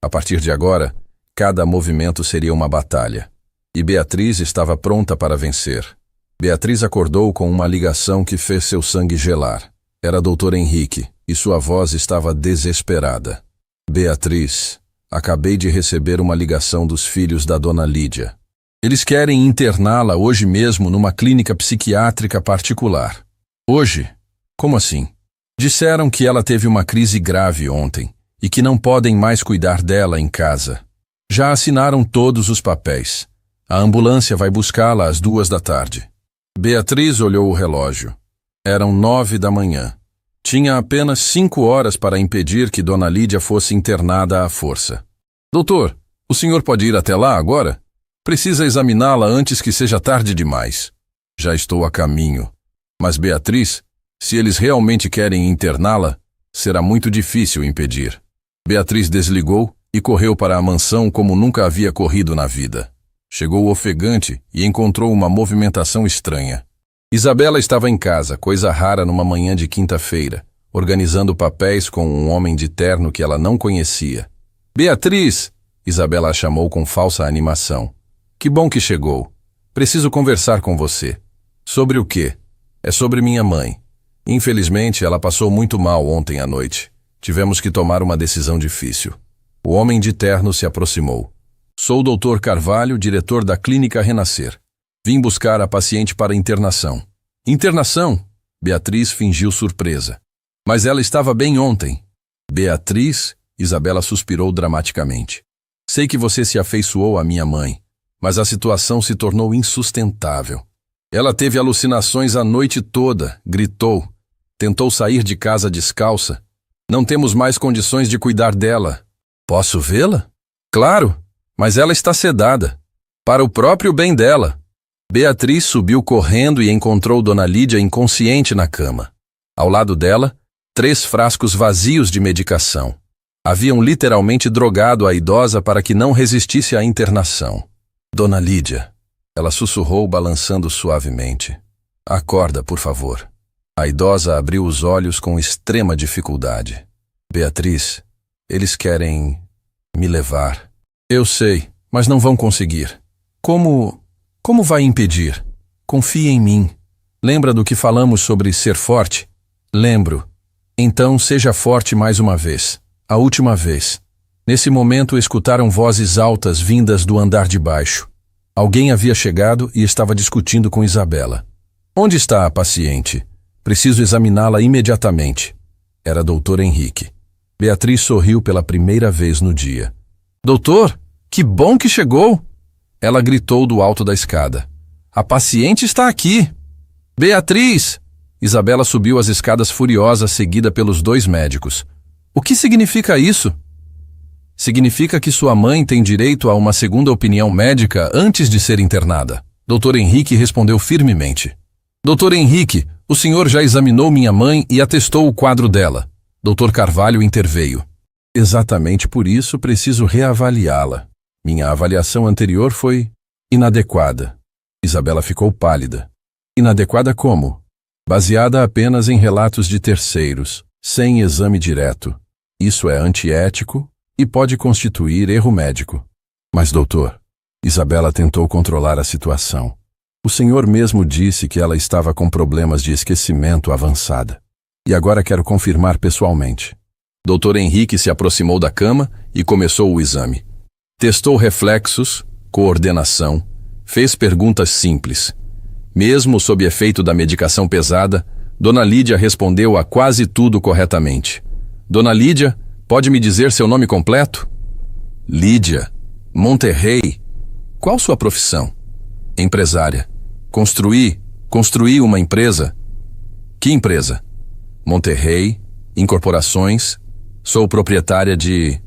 A partir de agora, cada movimento seria uma batalha. E Beatriz estava pronta para vencer. Beatriz acordou com uma ligação que fez seu sangue gelar. Era Dr. Henrique, e sua voz estava desesperada. Beatriz, acabei de receber uma ligação dos filhos da Dona Lídia. Eles querem interná-la hoje mesmo numa clínica psiquiátrica particular. Hoje? Como assim? Disseram que ela teve uma crise grave ontem e que não podem mais cuidar dela em casa. Já assinaram todos os papéis. A ambulância vai buscá-la às 14h. Beatriz olhou o relógio. Eram 9h. Tinha apenas 5 horas para impedir que Dona Lídia fosse internada à força. Doutor, o senhor pode ir até lá agora? Precisa examiná-la antes que seja tarde demais. Já estou a caminho. Mas Beatriz, se eles realmente querem interná-la, será muito difícil impedir. Beatriz desligou e correu para a mansão como nunca havia corrido na vida. Chegou ofegante e encontrou uma movimentação estranha. Isabela estava em casa, coisa rara numa manhã de quinta-feira, organizando papéis com um homem de terno que ela não conhecia. Beatriz! Isabela a chamou com falsa animação. Que bom que chegou. Preciso conversar com você. Sobre o quê? É sobre minha mãe. Infelizmente, ela passou muito mal ontem à noite. Tivemos que tomar uma decisão difícil. O homem de terno se aproximou. Sou o Dr. Carvalho, diretor da Clínica Renascer. Vim buscar a paciente para internação. Internação? Beatriz fingiu surpresa. Mas ela estava bem ontem. Beatriz? Isabela suspirou dramaticamente. Sei que você se afeiçoou à minha mãe, mas a situação se tornou insustentável. Ela teve alucinações a noite toda, gritou, tentou sair de casa descalça. Não temos mais condições de cuidar dela. Posso vê-la? Claro, mas ela está sedada. Para o próprio bem dela. Beatriz subiu correndo e encontrou Dona Lídia inconsciente na cama. Ao lado dela, 3 frascos vazios de medicação. Haviam literalmente drogado a idosa para que não resistisse à internação. Dona Lídia, ela sussurrou balançando suavemente. Acorda, por favor. A idosa abriu os olhos com extrema dificuldade. Beatriz, eles querem me levar. Eu sei, mas não vão conseguir. Como vai impedir? Confie em mim. Lembra do que falamos sobre ser forte? Lembro. Então seja forte mais uma vez. A última vez. Nesse momento escutaram vozes altas vindas do andar de baixo. Alguém havia chegado e estava discutindo com Isabela. Onde está a paciente? Preciso examiná-la imediatamente. Era Dr. Henrique. Beatriz sorriu pela primeira vez no dia. Doutor, que bom que chegou! Ela gritou do alto da escada. A paciente está aqui! Beatriz! Isabela subiu as escadas furiosa, seguida pelos 2 médicos. O que significa isso? Significa que sua mãe tem direito a uma segunda opinião médica antes de ser internada. Dr. Henrique respondeu firmemente. Dr. Henrique, o senhor já examinou minha mãe e atestou o quadro dela. Dr. Carvalho interveio. Exatamente por isso preciso reavaliá-la. Minha avaliação anterior foi inadequada. Isabela ficou pálida. Inadequada como? Baseada apenas em relatos de terceiros, sem exame direto. Isso é antiético e pode constituir erro médico. Mas, doutor, Isabela tentou controlar a situação. O senhor mesmo disse que ela estava com problemas de esquecimento avançada. E agora quero confirmar pessoalmente. Dr. Henrique se aproximou da cama e começou o exame. Testou reflexos, coordenação, Fez perguntas simples. Mesmo sob efeito da medicação pesada, Dona Lídia respondeu a quase tudo corretamente. Dona Lídia, pode me dizer seu nome completo? Lídia Monterrey. Qual sua profissão? Empresária. Construí uma empresa. Que empresa? Monterrey, Incorporações. Sou proprietária de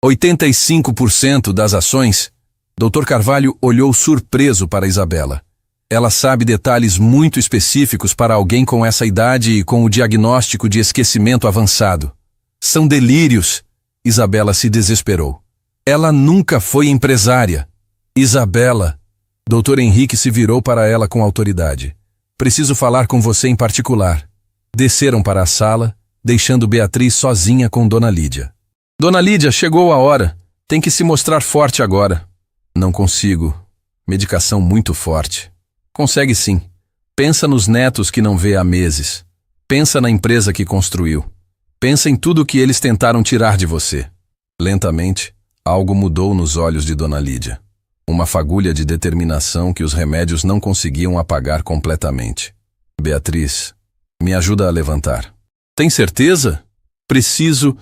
85% das ações. Dr. Carvalho olhou surpreso para Isabela. Ela sabe detalhes muito específicos para alguém com essa idade e com o diagnóstico de esquecimento avançado. São delírios. Isabela se desesperou. Ela nunca foi empresária. Isabela. Dr. Henrique se virou para ela com autoridade. Preciso falar com você em particular. Desceram para a sala, deixando Beatriz sozinha com Dona Lídia. Dona Lídia, chegou a hora. Tem que se mostrar forte agora. Não consigo. Medicação muito forte. Consegue sim. Pensa nos netos que não vê há meses. Pensa na empresa que construiu. Pensa em tudo que eles tentaram tirar de você. Lentamente, algo mudou nos olhos de Dona Lídia. Uma fagulha de determinação que os remédios não conseguiam apagar completamente. Beatriz, me ajuda a levantar. Tem certeza? Preciso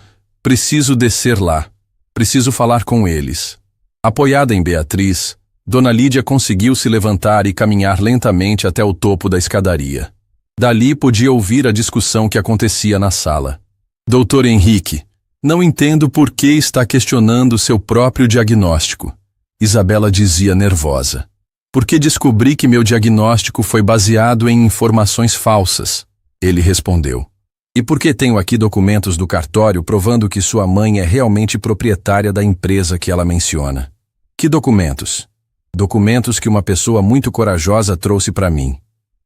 descer lá. Preciso falar com eles. Apoiada em Beatriz, Dona Lídia conseguiu se levantar e caminhar lentamente até o topo da escadaria. Dali podia ouvir a discussão que acontecia na sala. Doutor Henrique, não entendo por que está questionando seu próprio diagnóstico. Isabela dizia nervosa. Porque descobri que meu diagnóstico foi baseado em informações falsas. Ele respondeu. E porque tenho aqui documentos do cartório provando que sua mãe é realmente proprietária da empresa que ela menciona. Que documentos? Documentos que uma pessoa muito corajosa trouxe para mim.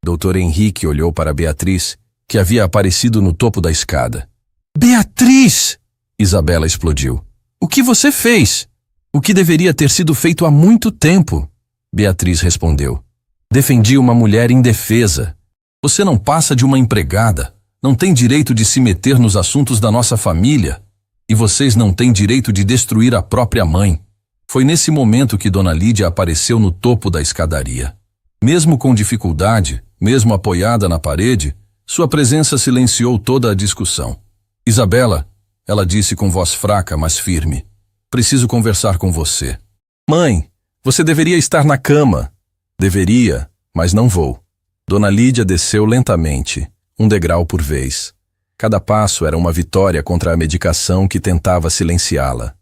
Dr. Henrique olhou para Beatriz, que havia aparecido no topo da escada. Beatriz! Isabela explodiu. O que você fez? O que deveria ter sido feito há muito tempo? Beatriz respondeu. Defendi uma mulher indefesa. Você não passa de uma empregada. Não tem direito de se meter nos assuntos da nossa família. E vocês não têm direito de destruir a própria mãe. Foi nesse momento que Dona Lídia apareceu no topo da escadaria. Mesmo com dificuldade, mesmo apoiada na parede, sua presença silenciou toda a discussão. Isabela, ela disse com voz fraca, mas firme. Preciso conversar com você. Mãe, você deveria estar na cama. Deveria, mas não vou. Dona Lídia desceu lentamente, um degrau por vez. Cada passo era uma vitória contra a medicação que tentava silenciá-la.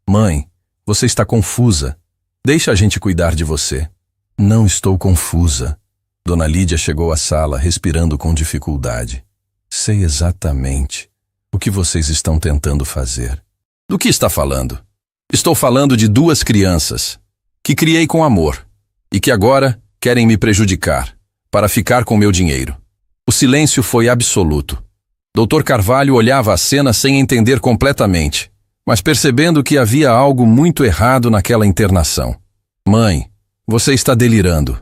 Mãe, você está confusa. Deixa a gente cuidar de você. Não estou confusa. Dona Lídia chegou à sala, respirando com dificuldade. Sei exatamente o que vocês estão tentando fazer. Do que está falando? Estou falando de duas crianças que criei com amor e que agora querem me prejudicar para ficar com meu dinheiro. O silêncio foi absoluto. Dr. Carvalho olhava a cena sem entender completamente, mas percebendo que havia algo muito errado naquela internação. Mãe, você está delirando.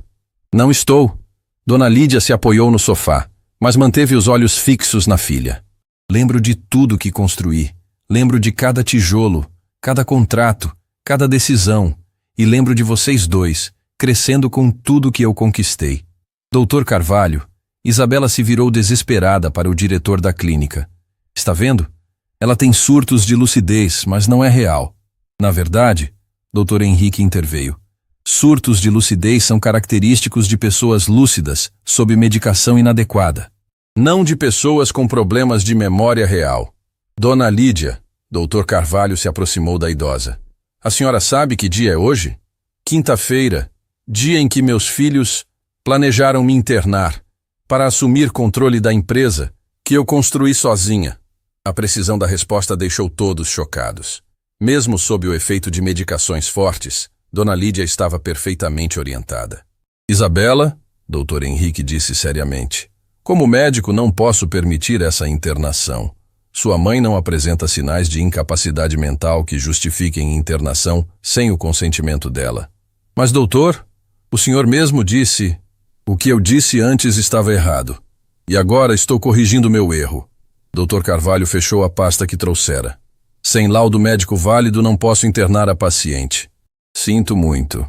Não estou. Dona Lídia se apoiou no sofá, mas manteve os olhos fixos na filha. Lembro de tudo que construí. Lembro de cada tijolo, cada contrato, cada decisão. E lembro de vocês dois, crescendo com tudo que eu conquistei. Doutor Carvalho, Isabela se virou desesperada para o diretor da clínica. Está vendo? Ela tem surtos de lucidez, mas não é real. Na verdade, Dr. Henrique interveio. Surtos de lucidez são característicos de pessoas lúcidas, sob medicação inadequada. Não de pessoas com problemas de memória real. Dona Lídia, Dr. Carvalho se aproximou da idosa. A senhora sabe que dia é hoje? Quinta-feira, dia em que meus filhos planejaram me internar para assumir controle da empresa que eu construí sozinha. A precisão da resposta deixou todos chocados. Mesmo sob o efeito de medicações fortes, Dona Lídia estava perfeitamente orientada. Isabela, Dr. Henrique disse seriamente, como médico não posso permitir essa internação. Sua mãe não apresenta sinais de incapacidade mental que justifiquem internação sem o consentimento dela. Mas, doutor, o senhor mesmo disse... O que eu disse antes estava errado. E agora estou corrigindo meu erro. Dr. Carvalho fechou a pasta que trouxera. Sem laudo médico válido não posso internar a paciente. Sinto muito.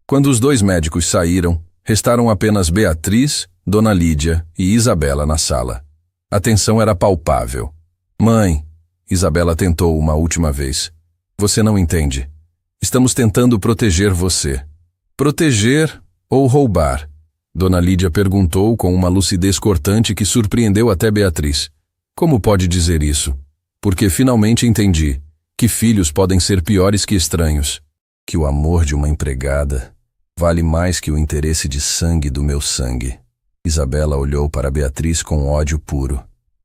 Quando os dois médicos saíram, restaram apenas Beatriz, Dona Lídia e Isabela na sala. A tensão era palpável. Mãe, Isabela tentou uma última vez. Você não entende. Estamos tentando proteger você. Proteger ou roubar? Dona Lídia perguntou com uma lucidez cortante que surpreendeu até Beatriz. Como pode dizer isso? Porque finalmente entendi que filhos podem ser piores que estranhos. Que o amor de uma empregada vale mais que o interesse de sangue do meu sangue. Isabela olhou para Beatriz com ódio puro.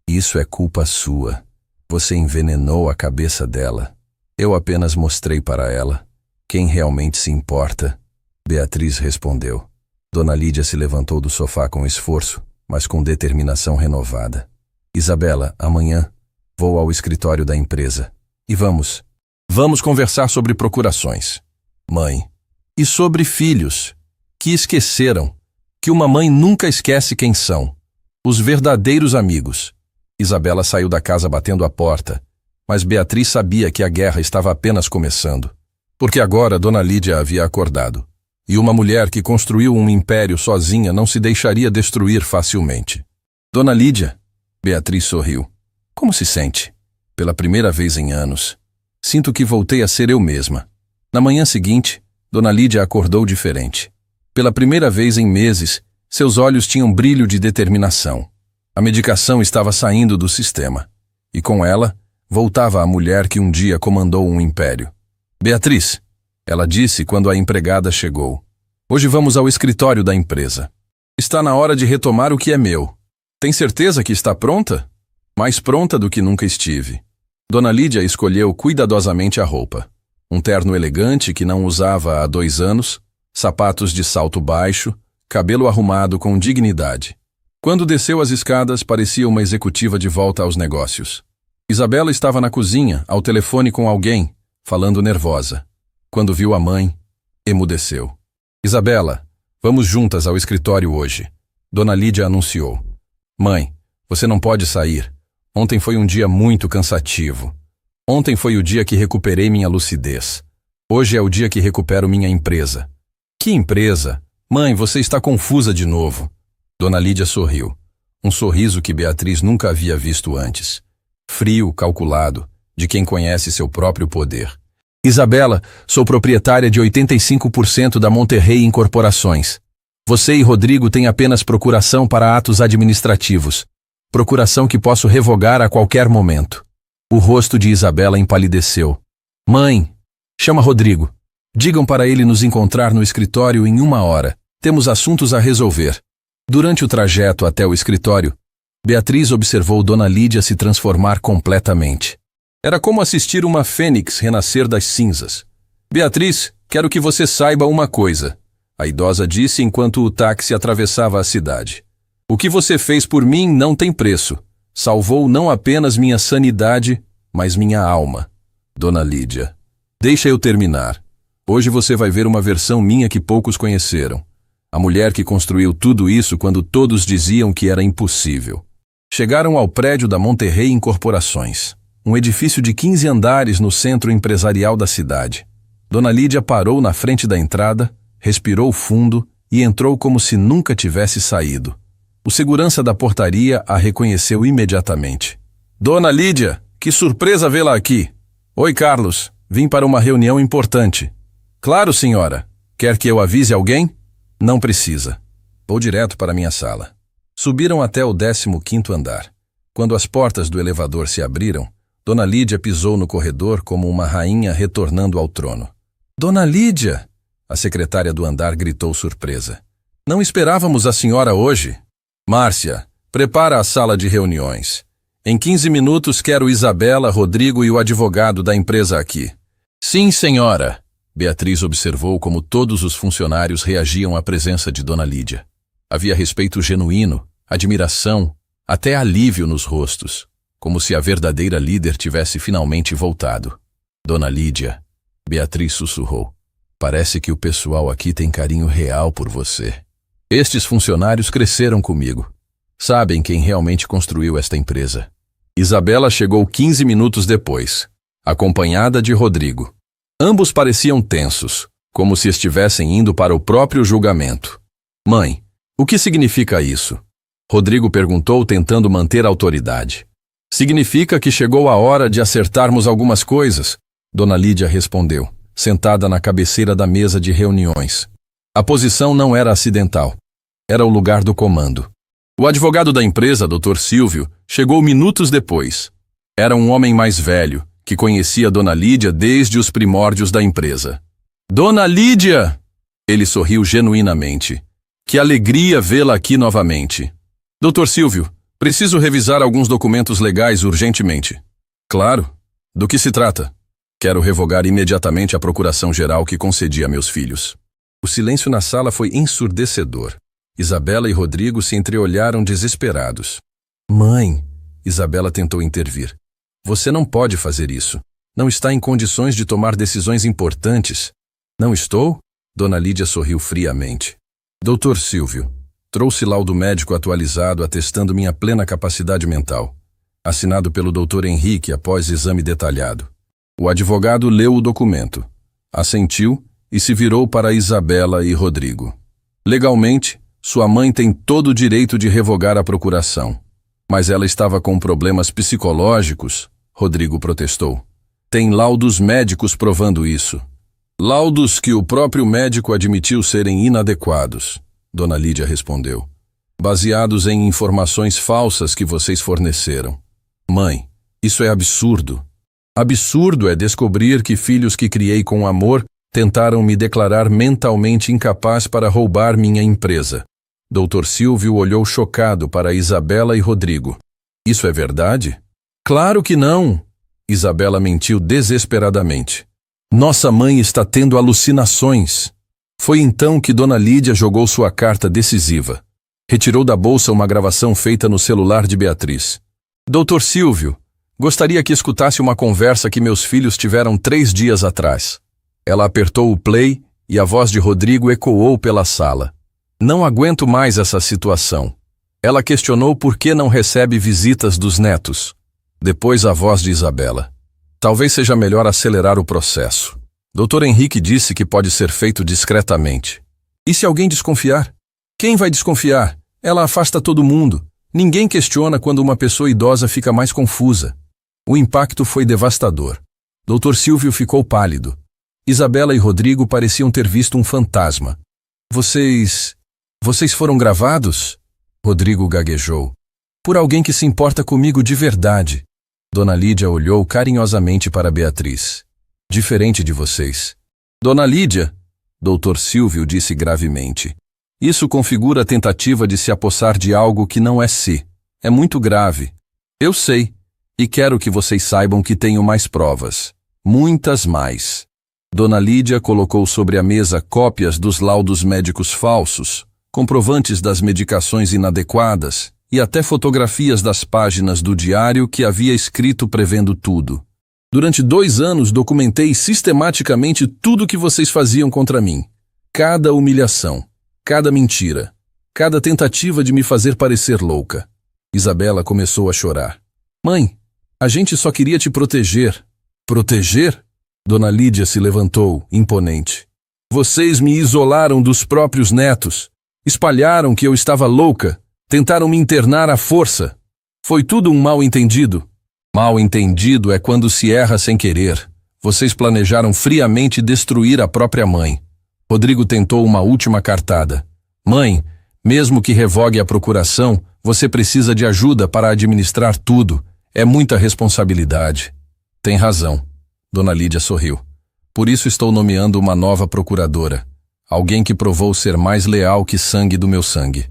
Isso é culpa sua. Você envenenou a cabeça dela. Eu apenas mostrei para ela quem realmente se importa. Beatriz respondeu. Dona Lídia se levantou do sofá com esforço, mas com determinação renovada. Isabela, amanhã vou ao escritório da empresa. E vamos conversar sobre procurações. Mãe. E sobre filhos, que esqueceram que uma mãe nunca esquece quem são. Os verdadeiros amigos. Isabela saiu da casa batendo a porta, mas Beatriz sabia que a guerra estava apenas começando. Porque agora Dona Lídia havia acordado. E uma mulher que construiu um império sozinha não se deixaria destruir facilmente. Dona Lídia, Beatriz sorriu. Como se sente? Pela primeira vez em anos. Sinto que voltei a ser eu mesma. Na manhã seguinte, Dona Lídia acordou diferente. Pela primeira vez em meses, seus olhos tinham brilho de determinação. A medicação estava saindo do sistema. E com ela, voltava a mulher que um dia comandou um império. Beatriz, ela disse quando a empregada chegou. Hoje vamos ao escritório da empresa. Está na hora de retomar o que é meu. Tem certeza que está pronta? Mais pronta do que nunca estive. Dona Lídia escolheu cuidadosamente a roupa. Um terno elegante que não usava há 2 anos, sapatos de salto baixo, cabelo arrumado com dignidade. Quando desceu as escadas, parecia uma executiva de volta aos negócios. Isabela estava na cozinha, ao telefone com alguém, falando nervosa. Quando viu a mãe, emudeceu. Isabela, vamos juntas ao escritório hoje. Dona Lídia anunciou. Mãe, você não pode sair. Ontem foi um dia muito cansativo. Ontem foi o dia que recuperei minha lucidez. Hoje é o dia que recupero minha empresa. Que empresa? Mãe, você está confusa de novo. Dona Lídia sorriu. Um sorriso que Beatriz nunca havia visto antes. Frio, calculado, de quem conhece seu próprio poder. Isabela, sou proprietária de 85% da Monterrey Incorporações. Você e Rodrigo têm apenas procuração para atos administrativos. Procuração que posso revogar a qualquer momento. O rosto de Isabela empalideceu. Mãe, chama Rodrigo. Digam para ele nos encontrar no escritório em 1 hora. Temos assuntos a resolver. Durante o trajeto até o escritório, Beatriz observou Dona Lídia se transformar completamente. Era como assistir uma fênix renascer das cinzas. Beatriz, quero que você saiba uma coisa, a idosa disse enquanto o táxi atravessava a cidade. O que você fez por mim não tem preço. Salvou não apenas minha sanidade, mas minha alma. Dona Lídia, deixa eu terminar. Hoje você vai ver uma versão minha que poucos conheceram. A mulher que construiu tudo isso quando todos diziam que era impossível. Chegaram ao prédio da Monterrey Incorporações, um edifício de 15 andares no centro empresarial da cidade. Dona Lídia parou na frente da entrada, respirou fundo e entrou como se nunca tivesse saído. O segurança da portaria a reconheceu imediatamente. Dona Lídia, que surpresa vê-la aqui. Oi, Carlos, vim para uma reunião importante. Claro, senhora. Quer que eu avise alguém? Não precisa. Vou direto para minha sala. Subiram até o 15º andar. Quando as portas do elevador se abriram, Dona Lídia pisou no corredor como uma rainha retornando ao trono. Dona Lídia! A secretária do andar gritou surpresa. Não esperávamos a senhora hoje. Márcia, prepara a sala de reuniões. Em 15 minutos quero Isabela, Rodrigo e o advogado da empresa aqui. Sim, senhora. Beatriz observou como todos os funcionários reagiam à presença de Dona Lídia. Havia respeito genuíno, admiração, até alívio nos rostos, como se a verdadeira líder tivesse finalmente voltado. Dona Lídia, Beatriz sussurrou. Parece que o pessoal aqui tem carinho real por você. Estes funcionários cresceram comigo. Sabem quem realmente construiu esta empresa. Isabela chegou 15 minutos depois, acompanhada de Rodrigo. Ambos pareciam tensos, como se estivessem indo para o próprio julgamento. Mãe, o que significa isso? Rodrigo perguntou, tentando manter a autoridade. Significa que chegou a hora de acertarmos algumas coisas, Dona Lídia respondeu, sentada na cabeceira da mesa de reuniões. A posição não era acidental. Era o lugar do comando. O advogado da empresa, Dr. Silvio, chegou minutos depois. Era um homem mais velho, que conhecia Dona Lídia desde os primórdios da empresa. Dona Lídia! Ele sorriu genuinamente. Que alegria vê-la aqui novamente. Dr. Silvio, preciso revisar alguns documentos legais urgentemente. Claro. Do que se trata? Quero revogar imediatamente a procuração-geral que concedi a meus filhos. O silêncio na sala foi ensurdecedor. Isabela e Rodrigo se entreolharam desesperados. Mãe, Isabela tentou intervir. Você não pode fazer isso. Não está em condições de tomar decisões importantes. Não estou? Dona Lídia sorriu friamente. Dr. Silvio, trouxe laudo médico atualizado atestando minha plena capacidade mental. Assinado pelo Dr. Henrique após exame detalhado. O advogado leu o documento, assentiu e se virou para Isabela e Rodrigo. Legalmente, sua mãe tem todo o direito de revogar a procuração. Mas ela estava com problemas psicológicos, Rodrigo protestou. Tem laudos médicos provando isso. Laudos que o próprio médico admitiu serem inadequados, Dona Lídia respondeu. Baseados em informações falsas que vocês forneceram. Mãe, isso é absurdo. Absurdo é descobrir que filhos que criei com amor tentaram me declarar mentalmente incapaz para roubar minha empresa. Dr. Silvio olhou chocado para Isabela e Rodrigo. Isso é verdade? Claro que não! Isabela mentiu desesperadamente. Nossa mãe está tendo alucinações. Foi então que Dona Lídia jogou sua carta decisiva. Retirou da bolsa uma gravação feita no celular de Beatriz. Dr. Silvio, gostaria que escutasse uma conversa que meus filhos tiveram 3 dias atrás. Ela apertou o play e a voz de Rodrigo ecoou pela sala. Não aguento mais essa situação. Ela questionou por que não recebe visitas dos netos. Depois a voz de Isabela. Talvez seja melhor acelerar o processo. Dr. Henrique disse que pode ser feito discretamente. E se alguém desconfiar? Quem vai desconfiar? Ela afasta todo mundo. Ninguém questiona quando uma pessoa idosa fica mais confusa. O impacto foi devastador. Dr. Silvio ficou pálido. Isabela e Rodrigo pareciam ter visto um fantasma. Vocês foram gravados? Rodrigo gaguejou. Por alguém que se importa comigo de verdade. Dona Lídia olhou carinhosamente para Beatriz. Diferente de vocês. Dona Lídia, Dr. Silvio disse gravemente. Isso configura a tentativa de se apossar de algo que não é si. É muito grave. Eu sei. E quero que vocês saibam que tenho mais provas. Muitas mais. Dona Lídia colocou sobre a mesa cópias dos laudos médicos falsos, comprovantes das medicações inadequadas e até fotografias das páginas do diário que havia escrito prevendo tudo. Durante 2 anos documentei sistematicamente tudo que vocês faziam contra mim. Cada humilhação, cada mentira, cada tentativa de me fazer parecer louca. Isabela começou a chorar. Mãe, a gente só queria te proteger. Proteger? Dona Lídia se levantou, imponente. Vocês me isolaram dos próprios netos. Espalharam que eu estava louca. Tentaram me internar à força. Foi tudo um mal-entendido. Mal-entendido é quando se erra sem querer. Vocês planejaram friamente destruir a própria mãe. Rodrigo tentou uma última cartada. Mãe, mesmo que revogue a procuração, você precisa de ajuda para administrar tudo. É muita responsabilidade. Tem razão. Dona Lídia sorriu. Por isso estou nomeando uma nova procuradora. Alguém que provou ser mais leal que sangue do meu sangue.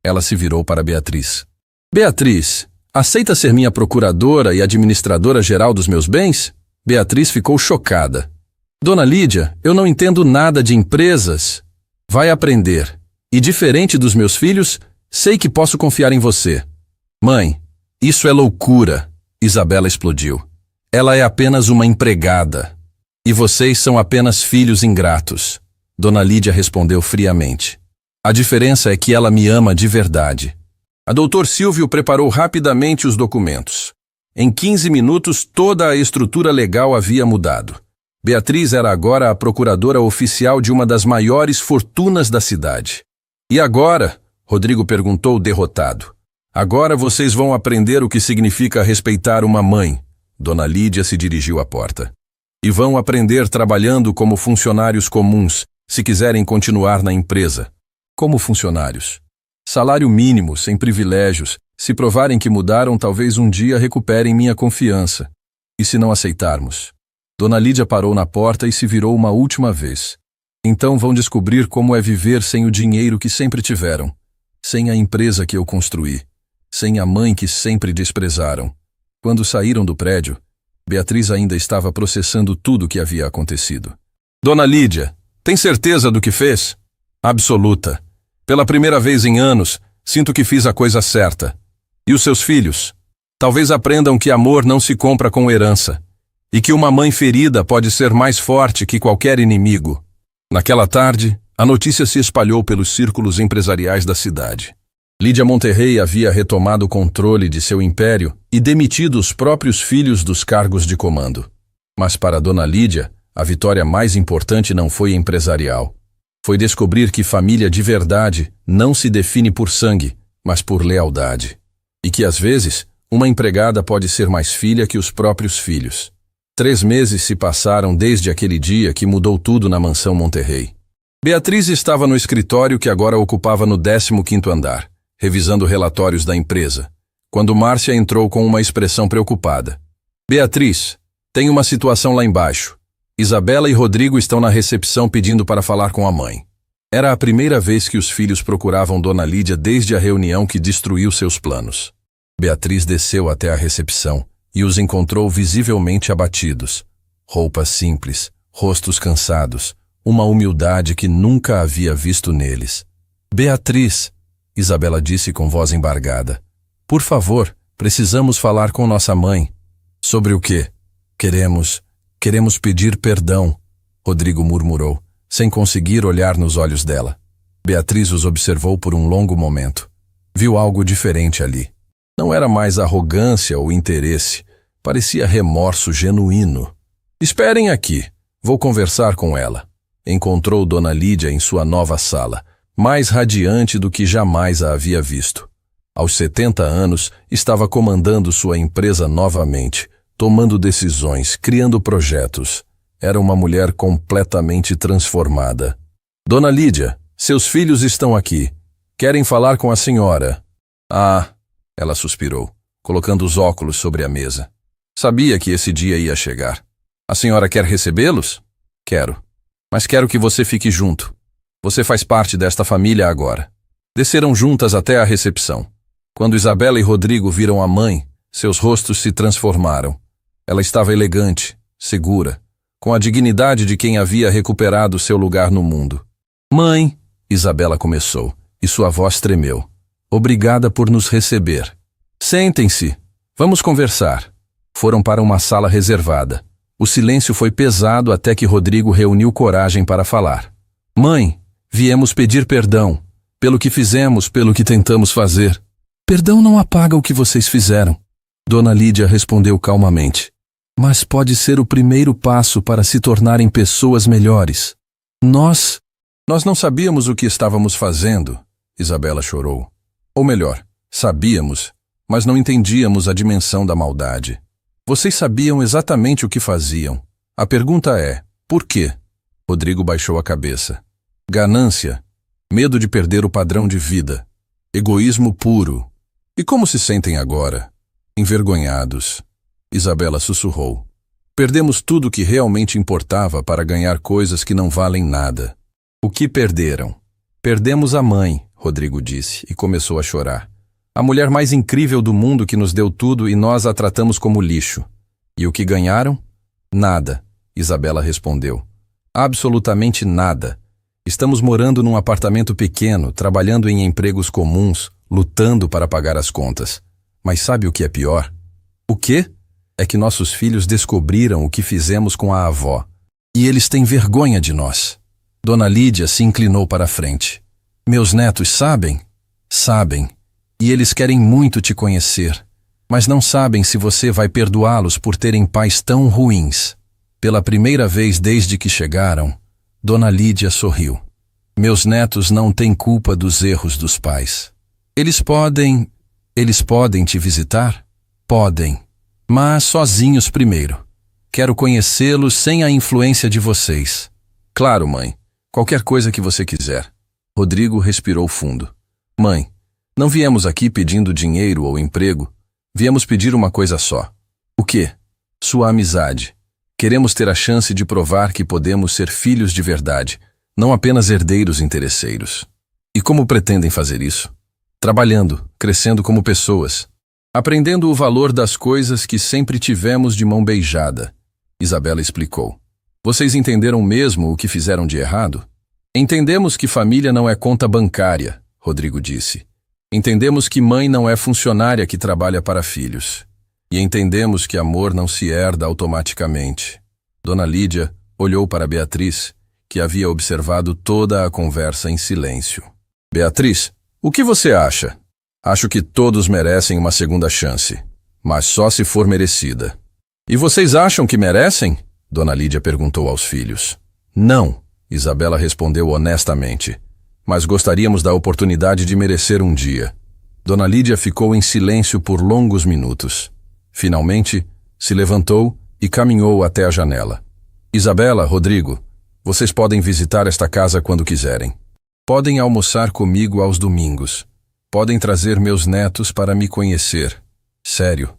Ela se virou para Beatriz. Beatriz, aceita ser minha procuradora e administradora geral dos meus bens? Beatriz ficou chocada. Dona Lídia, eu não entendo nada de empresas. Vai aprender. E diferente dos meus filhos, sei que posso confiar em você. Mãe, isso é loucura. Isabela explodiu. Ela é apenas uma empregada. E vocês são apenas filhos ingratos. Dona Lídia respondeu friamente. A diferença é que ela me ama de verdade. A Dr. Silvio preparou rapidamente os documentos. Em 15 minutos, toda a estrutura legal havia mudado. Beatriz era agora a procuradora oficial de uma das maiores fortunas da cidade. E agora? Rodrigo perguntou derrotado. Agora vocês vão aprender o que significa respeitar uma mãe. Dona Lídia se dirigiu à porta. E vão aprender trabalhando como funcionários comuns, se quiserem continuar na empresa. Como funcionários. Salário mínimo, sem privilégios. Se provarem que mudaram, talvez um dia recuperem minha confiança. E se não aceitarmos? Dona Lídia parou na porta e se virou uma última vez. Então vão descobrir como é viver sem o dinheiro que sempre tiveram, sem a empresa que eu construí, sem a mãe que sempre desprezaram. Quando saíram do prédio, Beatriz ainda estava processando tudo o que havia acontecido. Dona Lídia, tem certeza do que fez? Absoluta. Pela primeira vez em anos, sinto que fiz a coisa certa. E os seus filhos? Talvez aprendam que amor não se compra com herança, e que uma mãe ferida pode ser mais forte que qualquer inimigo. Naquela tarde, a notícia se espalhou pelos círculos empresariais da cidade. Lídia Monterrey havia retomado o controle de seu império e demitido os próprios filhos dos cargos de comando. Mas para Dona Lídia, a vitória mais importante não foi empresarial. Foi descobrir que família de verdade não se define por sangue, mas por lealdade. E que, às vezes, uma empregada pode ser mais filha que os próprios filhos. 3 meses se passaram desde aquele dia que mudou tudo na mansão Monterrey. Beatriz estava no escritório que agora ocupava no 15º andar, revisando relatórios da empresa, quando Márcia entrou com uma expressão preocupada. Beatriz, tem uma situação lá embaixo. Isabela e Rodrigo estão na recepção pedindo para falar com a mãe. Era a primeira vez que os filhos procuravam Dona Lídia desde a reunião que destruiu seus planos. Beatriz desceu até a recepção e os encontrou visivelmente abatidos. Roupas simples, rostos cansados, uma humildade que nunca havia visto neles. Beatriz, Isabela disse com voz embargada. Por favor, precisamos falar com nossa mãe. Sobre o quê? Queremos pedir perdão, Rodrigo murmurou, sem conseguir olhar nos olhos dela. Beatriz os observou por um longo momento. Viu algo diferente ali. Não era mais arrogância ou interesse. Parecia remorso genuíno. Esperem aqui. Vou conversar com ela. Encontrou Dona Lídia em sua nova sala, mais radiante do que jamais a havia visto. Aos 70 anos, estava comandando sua empresa novamente, tomando decisões, criando projetos. Era uma mulher completamente transformada. Dona Lídia, seus filhos estão aqui. Querem falar com a senhora. Ah, ela suspirou, colocando os óculos sobre a mesa. Sabia que esse dia ia chegar. A senhora quer recebê-los? Quero. Mas quero que você fique junto. Você faz parte desta família agora. Desceram juntas até a recepção. Quando Isabela e Rodrigo viram a mãe, seus rostos se transformaram. Ela estava elegante, segura, com a dignidade de quem havia recuperado seu lugar no mundo. Mãe, Isabela começou, e sua voz tremeu. Obrigada por nos receber. Sentem-se. Vamos conversar. Foram para uma sala reservada. O silêncio foi pesado até que Rodrigo reuniu coragem para falar. Mãe, viemos pedir perdão. Pelo que fizemos, pelo que tentamos fazer. Perdão não apaga o que vocês fizeram. Dona Lídia respondeu calmamente. Mas pode ser o primeiro passo para se tornarem pessoas melhores. Nós não sabíamos o que estávamos fazendo, Isabela chorou. Ou melhor, sabíamos, mas não entendíamos a dimensão da maldade. Vocês sabiam exatamente o que faziam. A pergunta é, por quê? Rodrigo baixou a cabeça. Ganância, medo de perder o padrão de vida, egoísmo puro. E como se sentem agora? Envergonhados. Isabela sussurrou. Perdemos tudo o que realmente importava para ganhar coisas que não valem nada. O que perderam? Perdemos a mãe, Rodrigo disse, e começou a chorar. A mulher mais incrível do mundo que nos deu tudo e nós a tratamos como lixo. E o que ganharam? Nada, Isabela respondeu. Absolutamente nada. Estamos morando num apartamento pequeno, trabalhando em empregos comuns, lutando para pagar as contas. Mas sabe o que é pior? O quê? É que nossos filhos descobriram o que fizemos com a avó. E eles têm vergonha de nós. Dona Lídia se inclinou para a frente. Meus netos sabem? Sabem. E eles querem muito te conhecer. Mas não sabem se você vai perdoá-los por terem pais tão ruins. Pela primeira vez desde que chegaram, Dona Lídia sorriu. Meus netos não têm culpa dos erros dos pais. Eles podem te visitar? Podem, mas sozinhos primeiro. Quero conhecê-los sem a influência de vocês. Claro, mãe. Qualquer coisa que você quiser. Rodrigo respirou fundo. Mãe, não viemos aqui pedindo dinheiro ou emprego. Viemos pedir uma coisa só. O quê? Sua amizade. Queremos ter a chance de provar que podemos ser filhos de verdade, não apenas herdeiros interesseiros. E como pretendem fazer isso? Trabalhando, crescendo como pessoas, aprendendo o valor das coisas que sempre tivemos de mão beijada. Isabela explicou. Vocês entenderam mesmo o que fizeram de errado? Entendemos que família não é conta bancária, Rodrigo disse. Entendemos que mãe não é funcionária que trabalha para filhos. E entendemos que amor não se herda automaticamente. Dona Lídia olhou para Beatriz, que havia observado toda a conversa em silêncio. Beatriz, o que você acha? Acho que todos merecem uma segunda chance, mas só se for merecida. E vocês acham que merecem? Dona Lídia perguntou aos filhos. Não, Isabela respondeu honestamente. Mas gostaríamos da oportunidade de merecer um dia. Dona Lídia ficou em silêncio por longos minutos. Finalmente, se levantou e caminhou até a janela. Isabela, Rodrigo, vocês podem visitar esta casa quando quiserem. Podem almoçar comigo aos domingos. Podem trazer meus netos para me conhecer. Sério.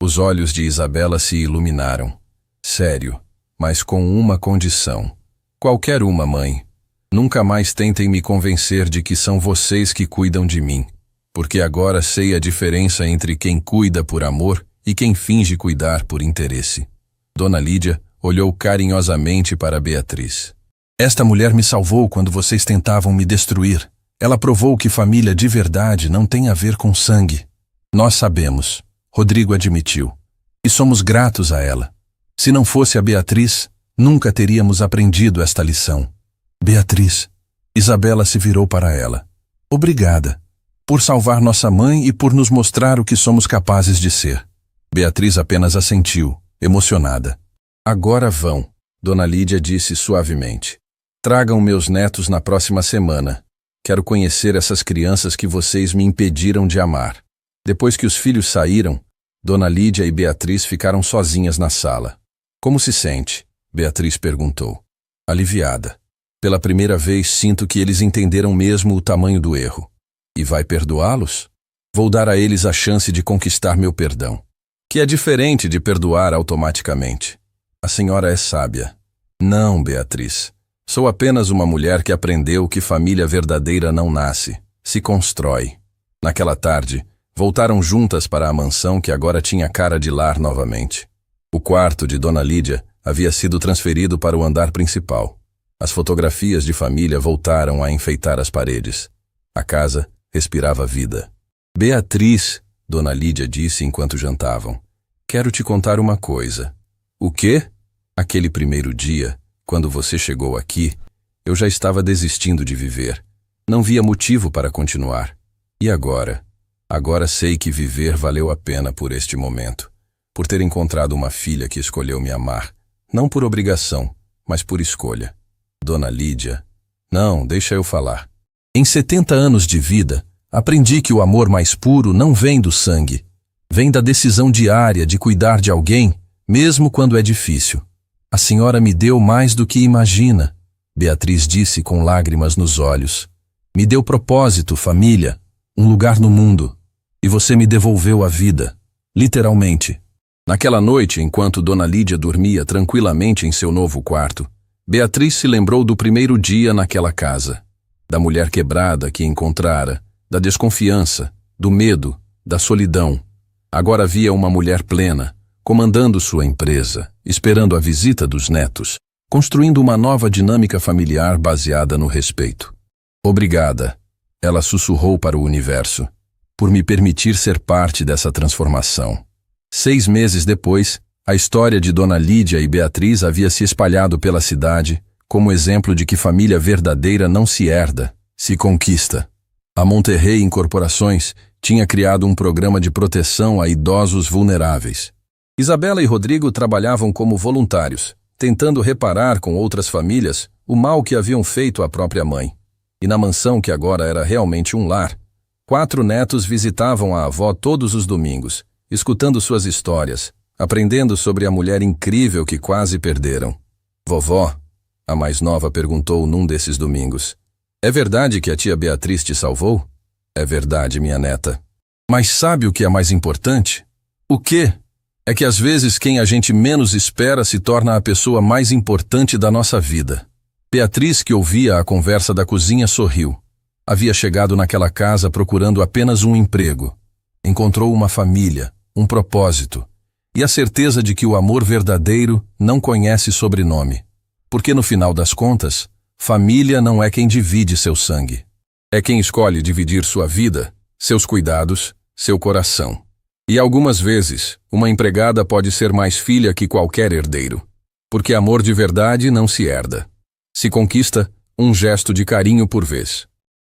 Os olhos de Isabela se iluminaram. Sério, mas com uma condição. Qualquer uma, mãe. Nunca mais tentem me convencer de que são vocês que cuidam de mim, porque agora sei a diferença entre quem cuida por amor e quem finge cuidar por interesse. Dona Lídia olhou carinhosamente para Beatriz. Esta mulher me salvou quando vocês tentavam me destruir. Ela provou que família de verdade não tem a ver com sangue. Nós sabemos, Rodrigo admitiu, e somos gratos a ela. Se não fosse a Beatriz, nunca teríamos aprendido esta lição. Beatriz, Isabela se virou para ela. Obrigada, por salvar nossa mãe e por nos mostrar o que somos capazes de ser. Beatriz apenas assentiu, emocionada. Agora vão, Dona Lídia disse suavemente. Tragam meus netos na próxima semana. Quero conhecer essas crianças que vocês me impediram de amar. Depois que os filhos saíram, Dona Lídia e Beatriz ficaram sozinhas na sala. Como se sente? Beatriz perguntou. Aliviada. Pela primeira vez sinto que eles entenderam mesmo o tamanho do erro. E vai perdoá-los? Vou dar a eles a chance de conquistar meu perdão, que é diferente de perdoar automaticamente. A senhora é sábia. Não, Beatriz. Sou apenas uma mulher que aprendeu que família verdadeira não nasce, se constrói. Naquela tarde, voltaram juntas para a mansão que agora tinha cara de lar novamente. O quarto de Dona Lídia havia sido transferido para o andar principal. As fotografias de família voltaram a enfeitar as paredes. A casa respirava vida. Beatriz, Dona Lídia disse enquanto jantavam, quero te contar uma coisa. O quê? Aquele primeiro dia, quando você chegou aqui, eu já estava desistindo de viver. Não via motivo para continuar. E agora? Agora sei que viver valeu a pena por este momento. Por ter encontrado uma filha que escolheu me amar. Não por obrigação, mas por escolha. Dona Lídia. Não, deixa eu falar. Em 70 anos de vida, aprendi que o amor mais puro não vem do sangue. Vem da decisão diária de cuidar de alguém, mesmo quando é difícil. A senhora me deu mais do que imagina, Beatriz disse com lágrimas nos olhos. Me deu propósito, família, um lugar no mundo. E você me devolveu a vida, literalmente. Naquela noite, enquanto Dona Lídia dormia tranquilamente em seu novo quarto, Beatriz se lembrou do primeiro dia naquela casa, da mulher quebrada que encontrara, da desconfiança, do medo, da solidão. Agora via uma mulher plena, comandando sua empresa, esperando a visita dos netos, construindo uma nova dinâmica familiar baseada no respeito. Obrigada, ela sussurrou para o universo, por me permitir ser parte dessa transformação. 6 meses depois, a história de Dona Lídia e Beatriz havia se espalhado pela cidade como exemplo de que família verdadeira não se herda, se conquista. A Monterrey Incorporações tinha criado um programa de proteção a idosos vulneráveis. Isabela e Rodrigo trabalhavam como voluntários, tentando reparar com outras famílias o mal que haviam feito à própria mãe. E na mansão, que agora era realmente um lar, 4 netos visitavam a avó todos os domingos, escutando suas histórias, aprendendo sobre a mulher incrível que quase perderam. Vovó, a mais nova perguntou num desses domingos, é verdade que a tia Beatriz te salvou? É verdade, minha neta. Mas sabe o que é mais importante? O quê? É que às vezes quem a gente menos espera se torna a pessoa mais importante da nossa vida. Beatriz, que ouvia a conversa da cozinha, sorriu. Havia chegado naquela casa procurando apenas um emprego. Encontrou uma família, um propósito, e a certeza de que o amor verdadeiro não conhece sobrenome. Porque no final das contas, família não é quem divide seu sangue. É quem escolhe dividir sua vida, seus cuidados, seu coração. E algumas vezes, uma empregada pode ser mais filha que qualquer herdeiro. Porque amor de verdade não se herda. Se conquista um gesto de carinho por vez.